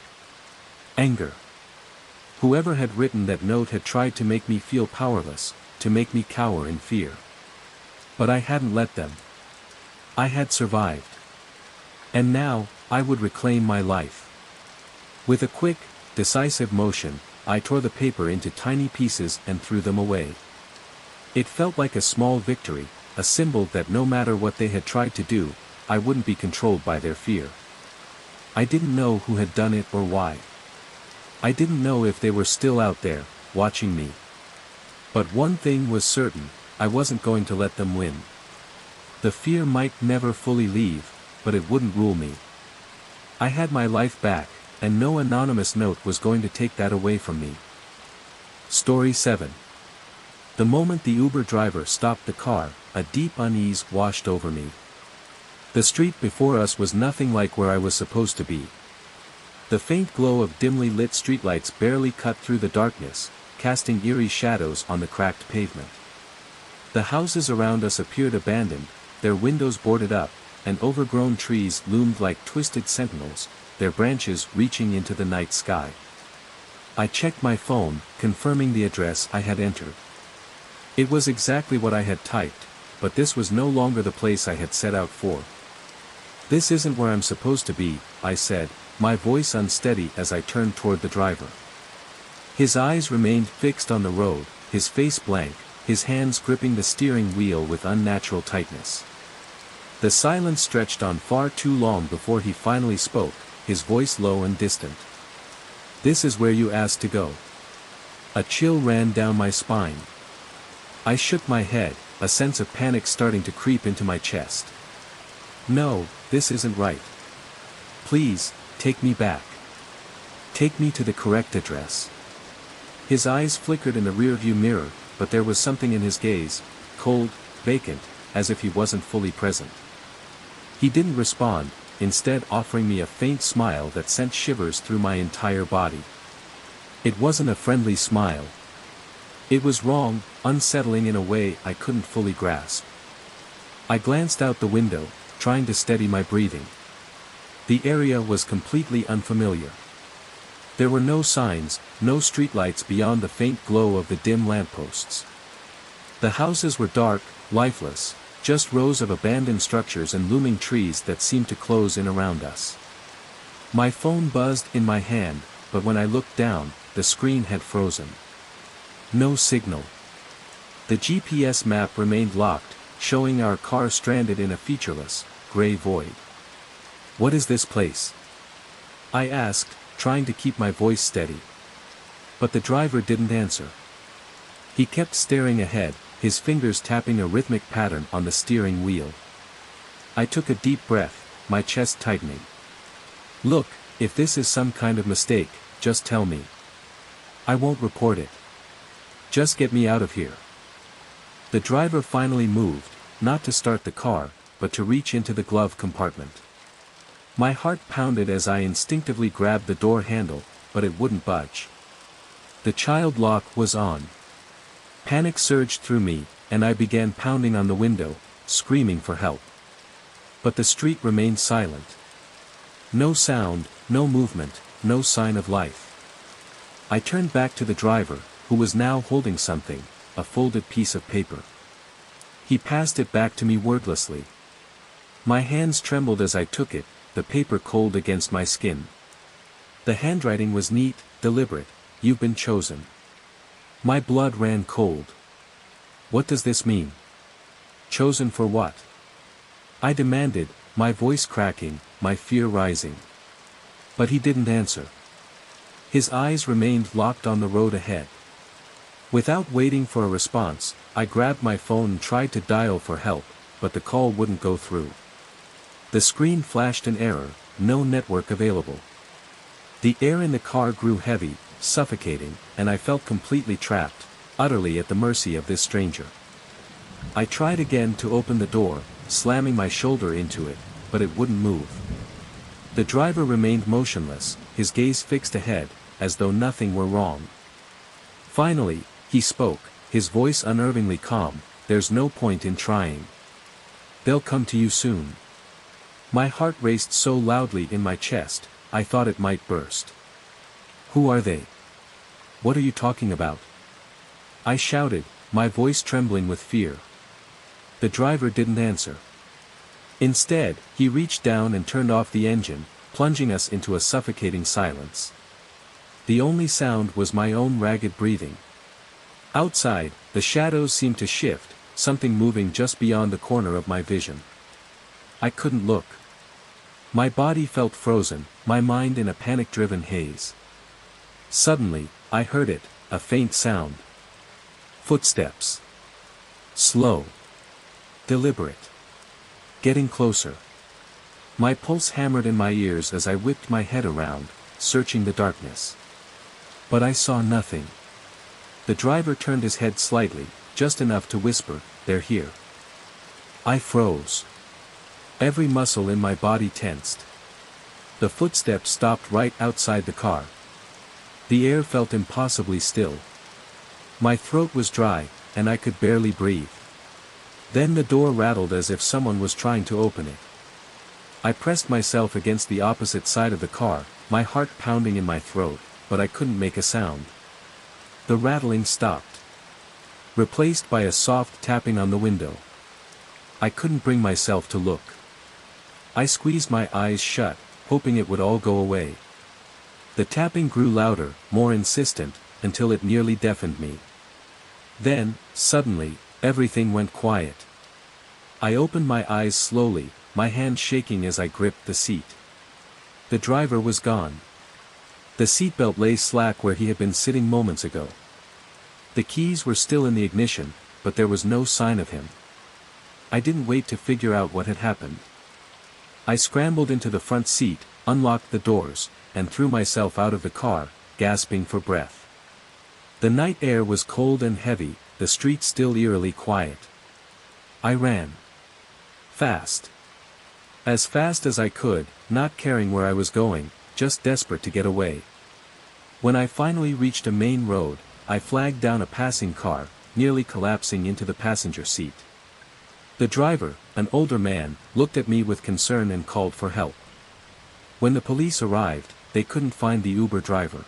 Anger. Whoever had written that note had tried to make me feel powerless, to make me cower in fear. But I hadn't let them. I had survived. And now, I would reclaim my life. With a quick, decisive motion, I tore the paper into tiny pieces and threw them away. It felt like a small victory, a symbol that no matter what they had tried to do, I wouldn't be controlled by their fear. I didn't know who had done it or why. I didn't know if they were still out there, watching me. But one thing was certain, I wasn't going to let them win. The fear might never fully leave, but it wouldn't rule me. I had my life back, and no anonymous note was going to take that away from me. Story 7. The moment the Uber driver stopped the car, a deep unease washed over me. The street before us was nothing like where I was supposed to be. The faint glow of dimly lit streetlights barely cut through the darkness, casting eerie shadows on the cracked pavement. The houses around us appeared abandoned, their windows boarded up, and overgrown trees loomed like twisted sentinels, their branches reaching into the night sky. I checked my phone, confirming the address I had entered. It was exactly what I had typed, but this was no longer the place I had set out for. "This isn't where I'm supposed to be," I said, my voice unsteady as I turned toward the driver. His eyes remained fixed on the road, his face blank, his hands gripping the steering wheel with unnatural tightness. The silence stretched on far too long before he finally spoke, his voice low and distant. "This is where you asked to go." A chill ran down my spine. I shook my head, a sense of panic starting to creep into my chest. "No, this isn't right. Please, take me back. Take me to the correct address." His eyes flickered in the rearview mirror, but there was something in his gaze, cold, vacant, as if he wasn't fully present. He didn't respond, instead offering me a faint smile that sent shivers through my entire body. It wasn't a friendly smile. It was wrong, unsettling in a way I couldn't fully grasp. I glanced out the window, trying to steady my breathing. The area was completely unfamiliar. There were no signs, no streetlights beyond the faint glow of the dim lampposts. The houses were dark, lifeless, just rows of abandoned structures and looming trees that seemed to close in around us. My phone buzzed in my hand, but when I looked down, the screen had frozen. No signal. The GPS map remained locked, showing our car stranded in a featureless, gray void. "What is this place?" I asked, trying to keep my voice steady. But the driver didn't answer. He kept staring ahead, his fingers tapping a rhythmic pattern on the steering wheel. I took a deep breath, my chest tightening. "Look, if this is some kind of mistake, just tell me. I won't report it. Just get me out of here." The driver finally moved, not to start the car, but to reach into the glove compartment. My heart pounded as I instinctively grabbed the door handle, but it wouldn't budge. The child lock was on. Panic surged through me, and I began pounding on the window, screaming for help. But the street remained silent. No sound, no movement, no sign of life. I turned back to the driver, who was now holding something, a folded piece of paper. He passed it back to me wordlessly. My hands trembled as I took it, the paper cold against my skin. The handwriting was neat, deliberate. "You've been chosen." My blood ran cold. What does this mean? Chosen for what? I demanded, my voice cracking, my fear rising. But he didn't answer. His eyes remained locked on the road ahead. Without waiting for a response, I grabbed my phone and tried to dial for help, but the call wouldn't go through. The screen flashed an error, no network available. The air in the car grew heavy, suffocating, and I felt completely trapped, utterly at the mercy of this stranger. I tried again to open the door, slamming my shoulder into it, but it wouldn't move. The driver remained motionless, his gaze fixed ahead, as though nothing were wrong. Finally, he spoke, his voice unnervingly calm. "There's no point in trying. They'll come to you soon." My heart raced so loudly in my chest, I thought it might burst. "Who are they? What are you talking about?" I shouted, my voice trembling with fear. The driver didn't answer. Instead, he reached down and turned off the engine, plunging us into a suffocating silence. The only sound was my own ragged breathing. Outside, the shadows seemed to shift, something moving just beyond the corner of my vision. I couldn't look. My body felt frozen, my mind in a panic-driven haze. Suddenly, I heard it, a faint sound. Footsteps. Slow. Deliberate. Getting closer. My pulse hammered in my ears as I whipped my head around, searching the darkness. But I saw nothing. The driver turned his head slightly, just enough to whisper, "They're here." I froze. Every muscle in my body tensed. The footsteps stopped right outside the car. The air felt impossibly still. My throat was dry, and I could barely breathe. Then the door rattled as if someone was trying to open it. I pressed myself against the opposite side of the car, my heart pounding in my throat, but I couldn't make a sound. The rattling stopped. Replaced by a soft tapping on the window. I couldn't bring myself to look. I squeezed my eyes shut, hoping it would all go away. The tapping grew louder, more insistent, until it nearly deafened me. Then, suddenly, everything went quiet. I opened my eyes slowly, my hand shaking as I gripped the seat. The driver was gone. The seatbelt lay slack where he had been sitting moments ago. The keys were still in the ignition, but there was no sign of him. I didn't wait to figure out what had happened. I scrambled into the front seat, unlocked the doors, and threw myself out of the car, gasping for breath. The night air was cold and heavy, the street still eerily quiet. I ran. Fast. As fast as I could, not caring where I was going, just desperate to get away. When I finally reached a main road, I flagged down a passing car, nearly collapsing into the passenger seat. The driver, an older man, looked at me with concern and called for help. When the police arrived, they couldn't find the Uber driver.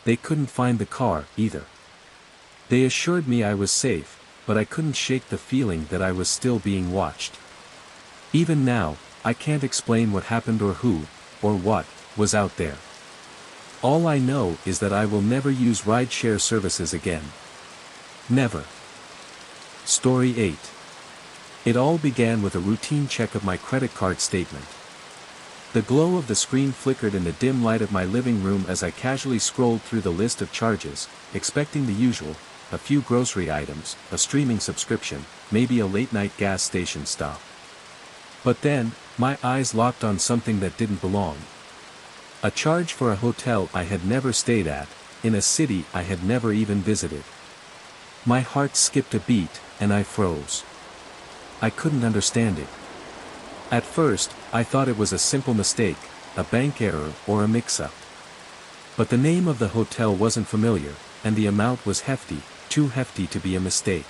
They couldn't find the car, either. They assured me I was safe, but I couldn't shake the feeling that I was still being watched. Even now, I can't explain what happened or who, or what, was out there. All I know is that I will never use rideshare services again. Never. Story 8. It all began with a routine check of my credit card statement. The glow of the screen flickered in the dim light of my living room as I casually scrolled through the list of charges, expecting the usual, a few grocery items, a streaming subscription, maybe a late-night gas station stop. But then, my eyes locked on something that didn't belong. A charge for a hotel I had never stayed at, in a city I had never even visited. My heart skipped a beat, and I froze. I couldn't understand it. At first, I thought it was a simple mistake, a bank error or a mix-up. But the name of the hotel wasn't familiar, and the amount was hefty, too hefty to be a mistake.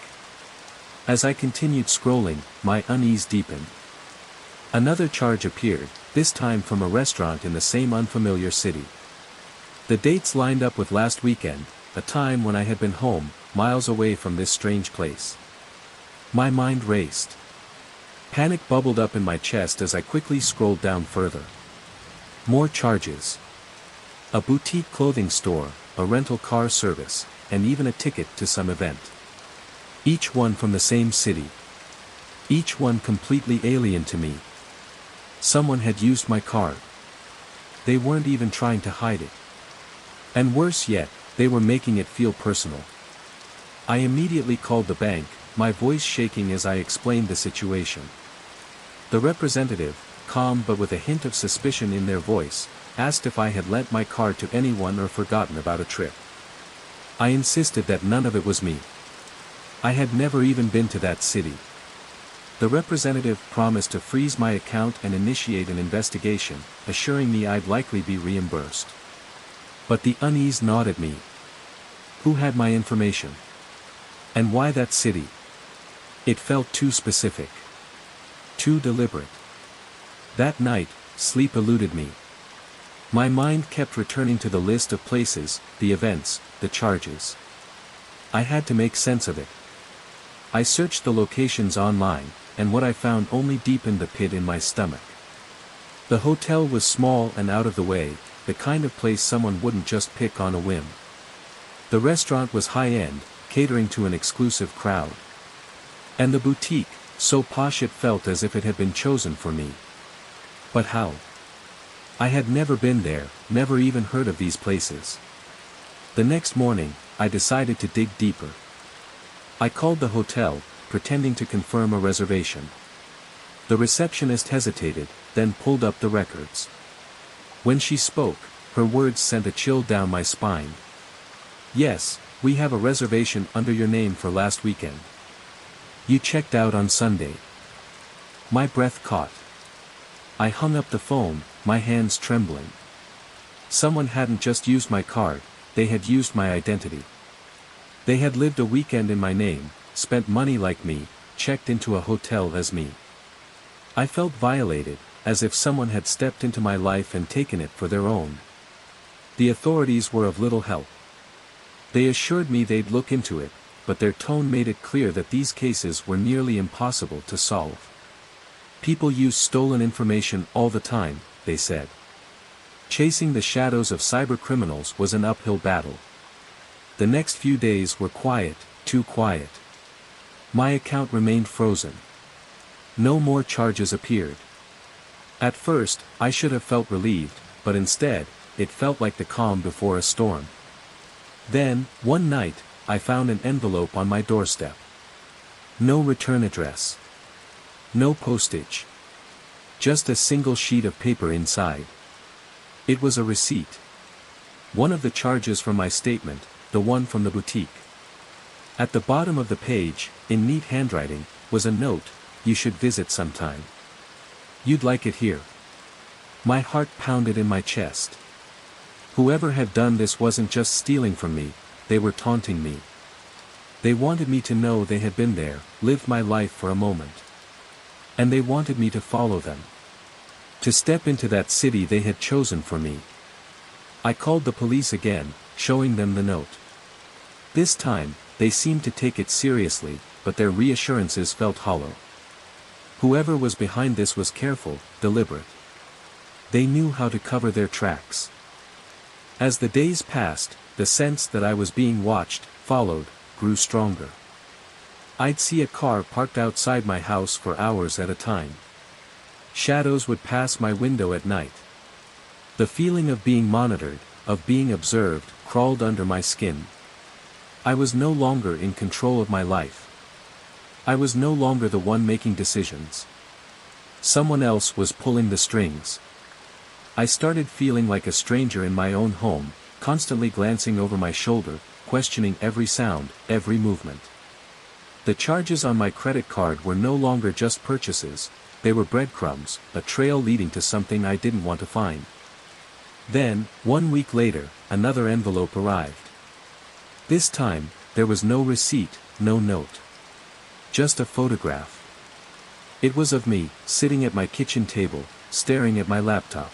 As I continued scrolling, my unease deepened. Another charge appeared, this time from a restaurant in the same unfamiliar city. The dates lined up with last weekend, a time when I had been home, miles away from this strange place. My mind raced. Panic bubbled up in my chest as I quickly scrolled down further. More charges. A boutique clothing store, a rental car service, and even a ticket to some event. Each one from the same city. Each one completely alien to me. Someone had used my card. They weren't even trying to hide it. And worse yet, they were making it feel personal. I immediately called the bank, my voice shaking as I explained the situation. The representative, calm but with a hint of suspicion in their voice, asked if I had lent my card to anyone or forgotten about a trip. I insisted that none of it was me. I had never even been to that city. The representative promised to freeze my account and initiate an investigation, assuring me I'd likely be reimbursed. But the unease gnawed at me. Who had my information? And why that city? It felt too specific. Too deliberate. That night, sleep eluded me. My mind kept returning to the list of places, the events, the charges. I had to make sense of it. I searched the locations online, and what I found only deepened the pit in my stomach. The hotel was small and out of the way, the kind of place someone wouldn't just pick on a whim. The restaurant was high-end, catering to an exclusive crowd. And the boutique, so posh it felt as if it had been chosen for me. But how? I had never been there, never even heard of these places. The next morning, I decided to dig deeper. I called the hotel, pretending to confirm a reservation. The receptionist hesitated, then pulled up the records. When she spoke, her words sent a chill down my spine. Yes, we have a reservation under your name for last weekend. You checked out on Sunday. My breath caught. I hung up the phone, my hands trembling. Someone hadn't just used my card, they had used my identity. They had lived a weekend in my name, spent money like me, checked into a hotel as me. I felt violated, as if someone had stepped into my life and taken it for their own. The authorities were of little help. They assured me they'd look into it, but their tone made it clear that these cases were nearly impossible to solve. People use stolen information all the time, they said. Chasing the shadows of cybercriminals was an uphill battle. The next few days were quiet, too quiet. My account remained frozen. No more charges appeared. At first, I should have felt relieved, but instead, it felt like the calm before a storm. Then, one night, I found an envelope on my doorstep. No return address. No postage. Just a single sheet of paper inside. It was a receipt. One of the charges from my statement, the one from the boutique. At the bottom of the page, in neat handwriting, was a note, "You should visit sometime. You'd like it here." My heart pounded in my chest. Whoever had done this wasn't just stealing from me, they were taunting me. They wanted me to know they had been there, lived my life for a moment. And they wanted me to follow them. To step into that city they had chosen for me. I called the police again, showing them the note. This time, they seemed to take it seriously, but their reassurances felt hollow. Whoever was behind this was careful, deliberate. They knew how to cover their tracks. As the days passed, the sense that I was being watched, followed, grew stronger. I'd see a car parked outside my house for hours at a time. Shadows would pass my window at night. The feeling of being monitored, of being observed, crawled under my skin. I was no longer in control of my life. I was no longer the one making decisions. Someone else was pulling the strings. I started feeling like a stranger in my own home, constantly glancing over my shoulder, questioning every sound, every movement. The charges on my credit card were no longer just purchases, they were breadcrumbs, a trail leading to something I didn't want to find. Then, 1 week later, another envelope arrived. This time, there was no receipt, no note. Just a photograph. It was of me, sitting at my kitchen table, staring at my laptop.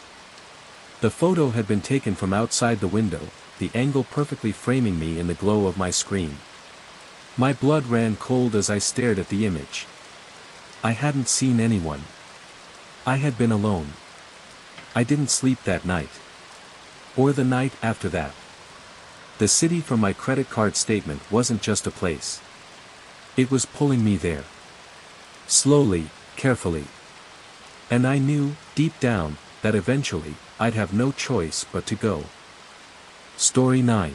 The photo had been taken from outside the window, the angle perfectly framing me in the glow of my screen. My blood ran cold as I stared at the image. I hadn't seen anyone. I had been alone. I didn't sleep that night. Or the night after that. The city from my credit card statement wasn't just a place. It was pulling me there. Slowly, carefully. And I knew, deep down, that eventually, I'd have no choice but to go. Story 9.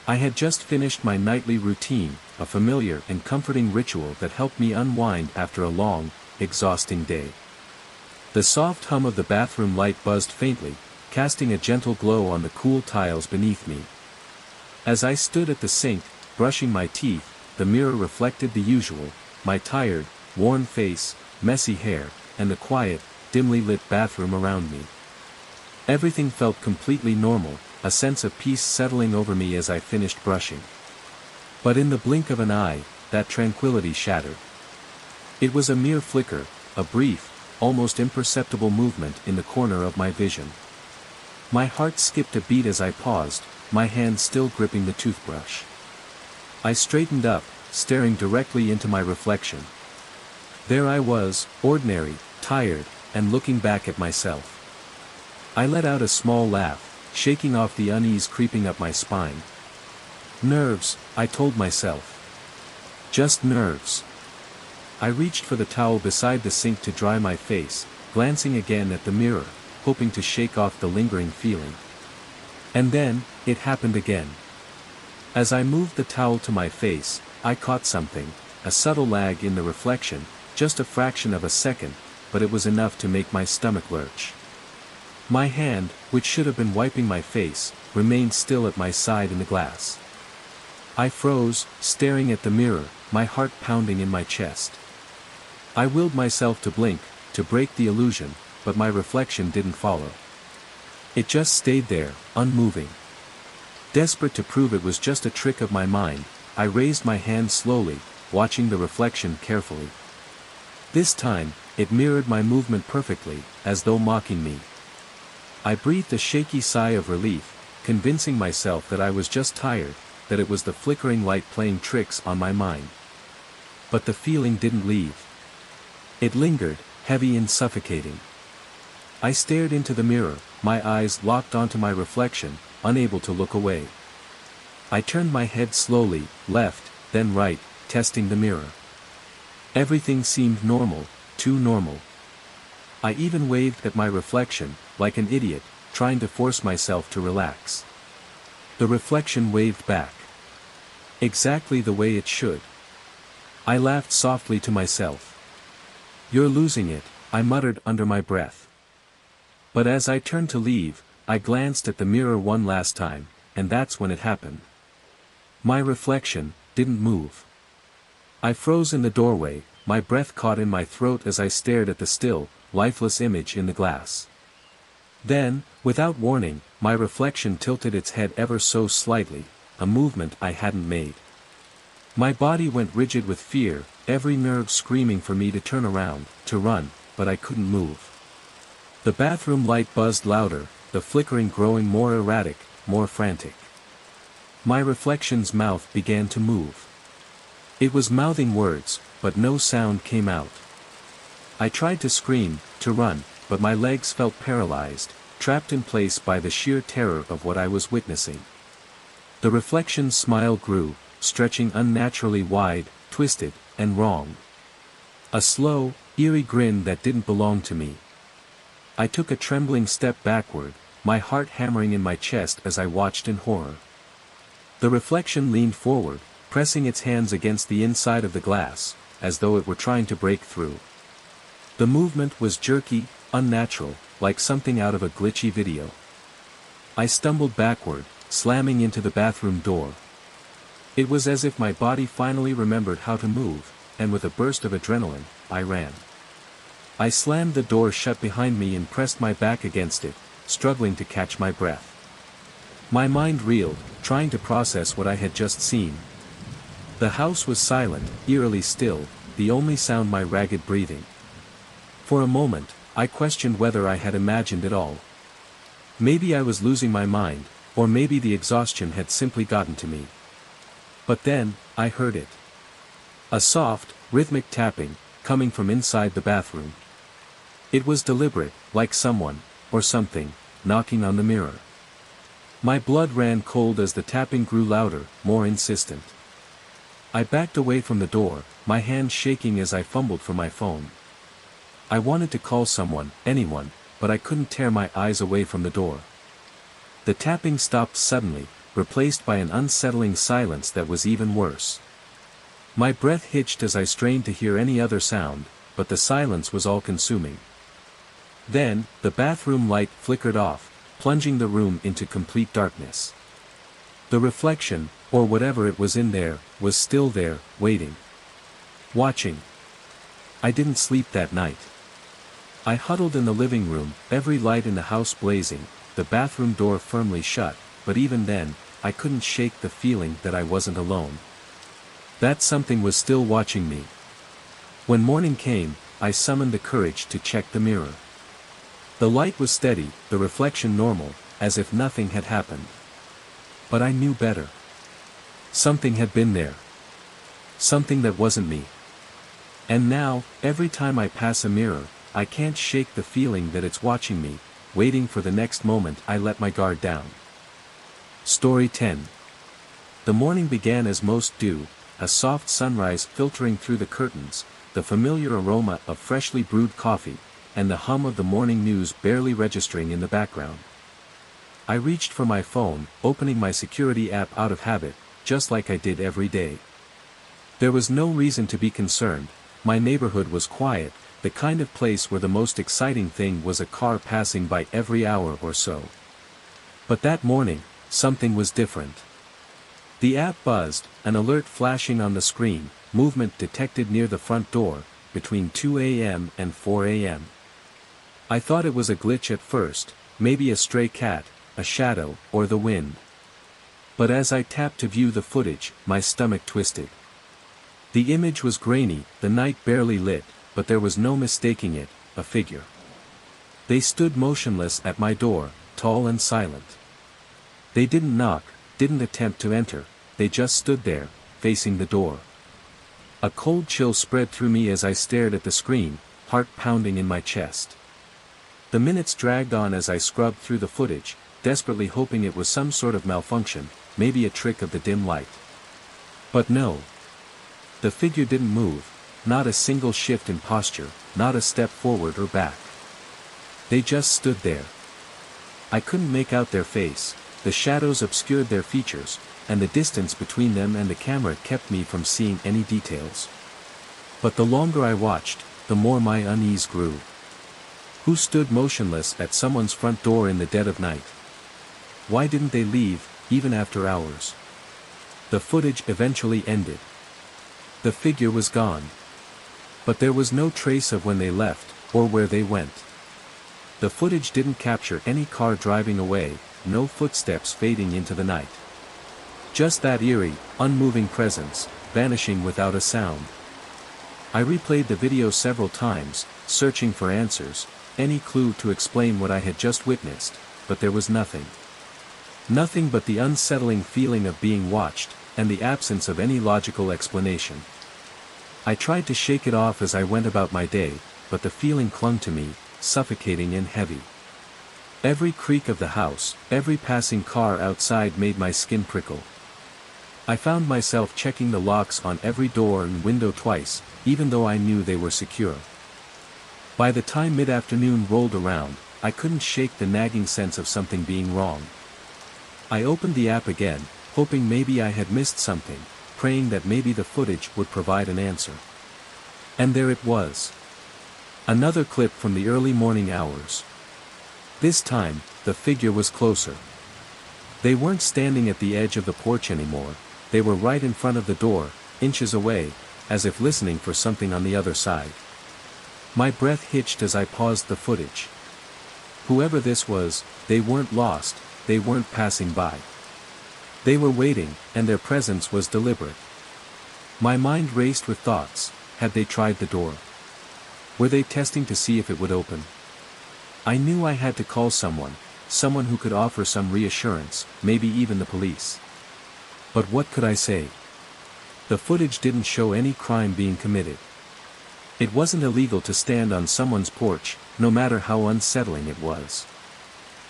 I had just finished my nightly routine, a familiar and comforting ritual that helped me unwind after a long, exhausting day. The soft hum of the bathroom light buzzed faintly, casting a gentle glow on the cool tiles beneath me. As I stood at the sink, brushing my teeth, the mirror reflected the usual, my tired, worn face, messy hair, and the quiet, dimly lit bathroom around me. Everything felt completely normal, a sense of peace settling over me as I finished brushing. But in the blink of an eye, that tranquility shattered. It was a mere flicker, a brief, almost imperceptible movement in the corner of my vision. My heart skipped a beat as I paused, my hand still gripping the toothbrush. I straightened up, staring directly into my reflection. There I was, ordinary, tired, and looking back at myself. I let out a small laugh, shaking off the unease creeping up my spine. Nerves, I told myself. Just nerves. I reached for the towel beside the sink to dry my face, glancing again at the mirror, hoping to shake off the lingering feeling. And then, it happened again. As I moved the towel to my face, I caught something, a subtle lag in the reflection, just a fraction of a second, but it was enough to make my stomach lurch. My hand, which should have been wiping my face, remained still at my side in the glass. I froze, staring at the mirror, my heart pounding in my chest. I willed myself to blink, to break the illusion, but my reflection didn't follow. It just stayed there, unmoving. Desperate to prove it was just a trick of my mind, I raised my hand slowly, watching the reflection carefully. This time, it mirrored my movement perfectly, as though mocking me. I breathed a shaky sigh of relief, convincing myself that I was just tired, that it was the flickering light playing tricks on my mind. But the feeling didn't leave. It lingered, heavy and suffocating. I stared into the mirror, my eyes locked onto my reflection, unable to look away. I turned my head slowly, left, then right, testing the mirror. Everything seemed normal, too normal. I even waved at my reflection, like an idiot, trying to force myself to relax. The reflection waved back. Exactly the way it should. I laughed softly to myself. "You're losing it," I muttered under my breath. But as I turned to leave, I glanced at the mirror one last time, and that's when it happened. My reflection didn't move. I froze in the doorway, my breath caught in my throat as I stared at the still, lifeless image in the glass. Then, without warning, my reflection tilted its head ever so slightly, a movement I hadn't made. My body went rigid with fear, every nerve screaming for me to turn around, to run, but I couldn't move. The bathroom light buzzed louder, the flickering growing more erratic, more frantic. My reflection's mouth began to move. It was mouthing words, but no sound came out. I tried to scream, to run, but my legs felt paralyzed, trapped in place by the sheer terror of what I was witnessing. The reflection's smile grew, stretching unnaturally wide, twisted, and wrong. A slow, eerie grin that didn't belong to me. I took a trembling step backward, my heart hammering in my chest as I watched in horror. The reflection leaned forward, pressing its hands against the inside of the glass, as though it were trying to break through. The movement was jerky, unnatural, like something out of a glitchy video. I stumbled backward, slamming into the bathroom door. It was as if my body finally remembered how to move, and with a burst of adrenaline, I ran. I slammed the door shut behind me and pressed my back against it, struggling to catch my breath. My mind reeled, trying to process what I had just seen. The house was silent, eerily still, the only sound my ragged breathing. For a moment, I questioned whether I had imagined it all. Maybe I was losing my mind, or maybe the exhaustion had simply gotten to me. But then, I heard it. A soft, rhythmic tapping, coming from inside the bathroom. It was deliberate, like someone, or something, knocking on the mirror. My blood ran cold as the tapping grew louder, more insistent. I backed away from the door, my hand shaking as I fumbled for my phone. I wanted to call someone, anyone, but I couldn't tear my eyes away from the door. The tapping stopped suddenly, replaced by an unsettling silence that was even worse. My breath hitched as I strained to hear any other sound, but the silence was all-consuming. Then, the bathroom light flickered off, plunging the room into complete darkness. The reflection, or whatever it was in there, was still there, waiting. Watching. I didn't sleep that night. I huddled in the living room, every light in the house blazing, the bathroom door firmly shut, but even then, I couldn't shake the feeling that I wasn't alone. That something was still watching me. When morning came, I summoned the courage to check the mirror. The light was steady, the reflection normal, as if nothing had happened. But I knew better. Something had been there. Something that wasn't me. And now, every time I pass a mirror, I can't shake the feeling that it's watching me, waiting for the next moment I let my guard down. Story 10. The morning began as most do, a soft sunrise filtering through the curtains, the familiar aroma of freshly brewed coffee, and the hum of the morning news barely registering in the background. I reached for my phone, opening my security app out of habit, just like I did every day. There was no reason to be concerned, my neighborhood was quiet, the kind of place where the most exciting thing was a car passing by every hour or so. But that morning, something was different. The app buzzed, an alert flashing on the screen, movement detected near the front door, between 2 a.m. and 4 a.m. I thought it was a glitch at first, maybe a stray cat, a shadow, or the wind. But as I tapped to view the footage, my stomach twisted. The image was grainy, the night barely lit, but there was no mistaking it, a figure. They stood motionless at my door, tall and silent. They didn't knock, didn't attempt to enter, they just stood there, facing the door. A cold chill spread through me as I stared at the screen, heart pounding in my chest. The minutes dragged on as I scrubbed through the footage, desperately hoping it was some sort of malfunction, maybe a trick of the dim light. But no. The figure didn't move, not a single shift in posture, not a step forward or back. They just stood there. I couldn't make out their face, the shadows obscured their features, and the distance between them and the camera kept me from seeing any details. But the longer I watched, the more my unease grew. Who stood motionless at someone's front door in the dead of night? Why didn't they leave, even after hours? The footage eventually ended. The figure was gone. But there was no trace of when they left, or where they went. The footage didn't capture any car driving away, no footsteps fading into the night. Just that eerie, unmoving presence, vanishing without a sound. I replayed the video several times, searching for answers, any clue to explain what I had just witnessed, but there was nothing. Nothing but the unsettling feeling of being watched, and the absence of any logical explanation. I tried to shake it off as I went about my day, but the feeling clung to me, suffocating and heavy. Every creak of the house, every passing car outside made my skin prickle. I found myself checking the locks on every door and window twice, even though I knew they were secure. By the time mid-afternoon rolled around, I couldn't shake the nagging sense of something being wrong. I opened the app again, hoping maybe I had missed something, praying that maybe the footage would provide an answer. And there it was. Another clip from the early morning hours. This time, the figure was closer. They weren't standing at the edge of the porch anymore, they were right in front of the door, inches away, as if listening for something on the other side. My breath hitched as I paused the footage. Whoever this was, they weren't lost, they weren't passing by. They were waiting, and their presence was deliberate. My mind raced with thoughts. Had they tried the door? Were they testing to see if it would open? I knew I had to call someone who could offer some reassurance, maybe even the police. But what could I say? The footage didn't show any crime being committed. It wasn't illegal to stand on someone's porch, no matter how unsettling it was.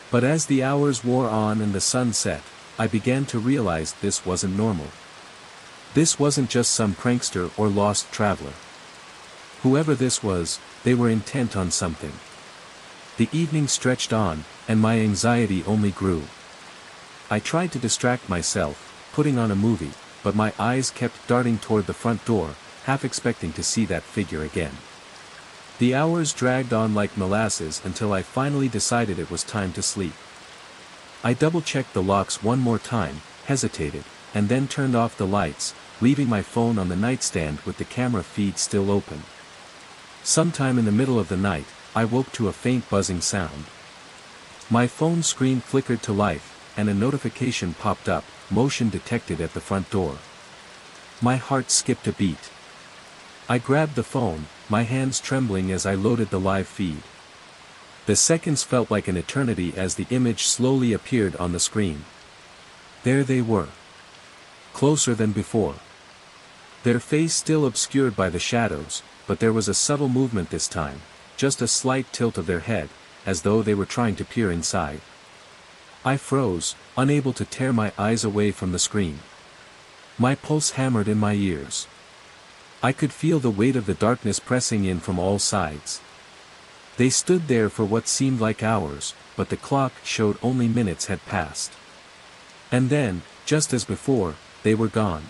But as the hours wore on and the sun set, I began to realize this wasn't normal. This wasn't just some prankster or lost traveler. Whoever this was, they were intent on something. The evening stretched on, and my anxiety only grew. I tried to distract myself, putting on a movie, but my eyes kept darting toward the front door, half expecting to see that figure again. The hours dragged on like molasses until I finally decided it was time to sleep. I double-checked the locks one more time, hesitated, and then turned off the lights, leaving my phone on the nightstand with the camera feed still open. Sometime in the middle of the night, I woke to a faint buzzing sound. My phone screen flickered to life, and a notification popped up, motion detected at the front door. My heart skipped a beat. I grabbed the phone, my hands trembling as I loaded the live feed. The seconds felt like an eternity as the image slowly appeared on the screen. There they were. Closer than before. Their face still obscured by the shadows, but there was a subtle movement this time, just a slight tilt of their head, as though they were trying to peer inside. I froze, unable to tear my eyes away from the screen. My pulse hammered in my ears. I could feel the weight of the darkness pressing in from all sides. They stood there for what seemed like hours, but the clock showed only minutes had passed. And then, just as before, they were gone.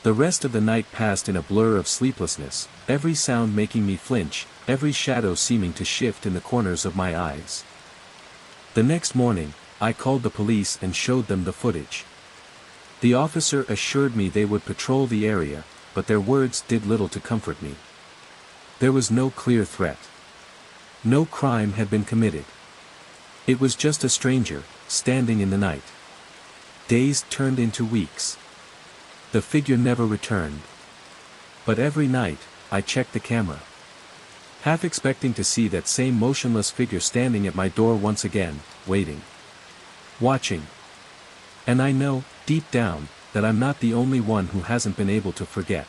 The rest of the night passed in a blur of sleeplessness, every sound making me flinch, every shadow seeming to shift in the corners of my eyes. The next morning, I called the police and showed them the footage. The officer assured me they would patrol the area, but their words did little to comfort me. There was no clear threat. No crime had been committed. It was just a stranger, standing in the night. Days turned into weeks. The figure never returned. But every night, I checked the camera. Half expecting to see that same motionless figure standing at my door once again, waiting. Watching. And I know, deep down, that I'm not the only one who hasn't been able to forget.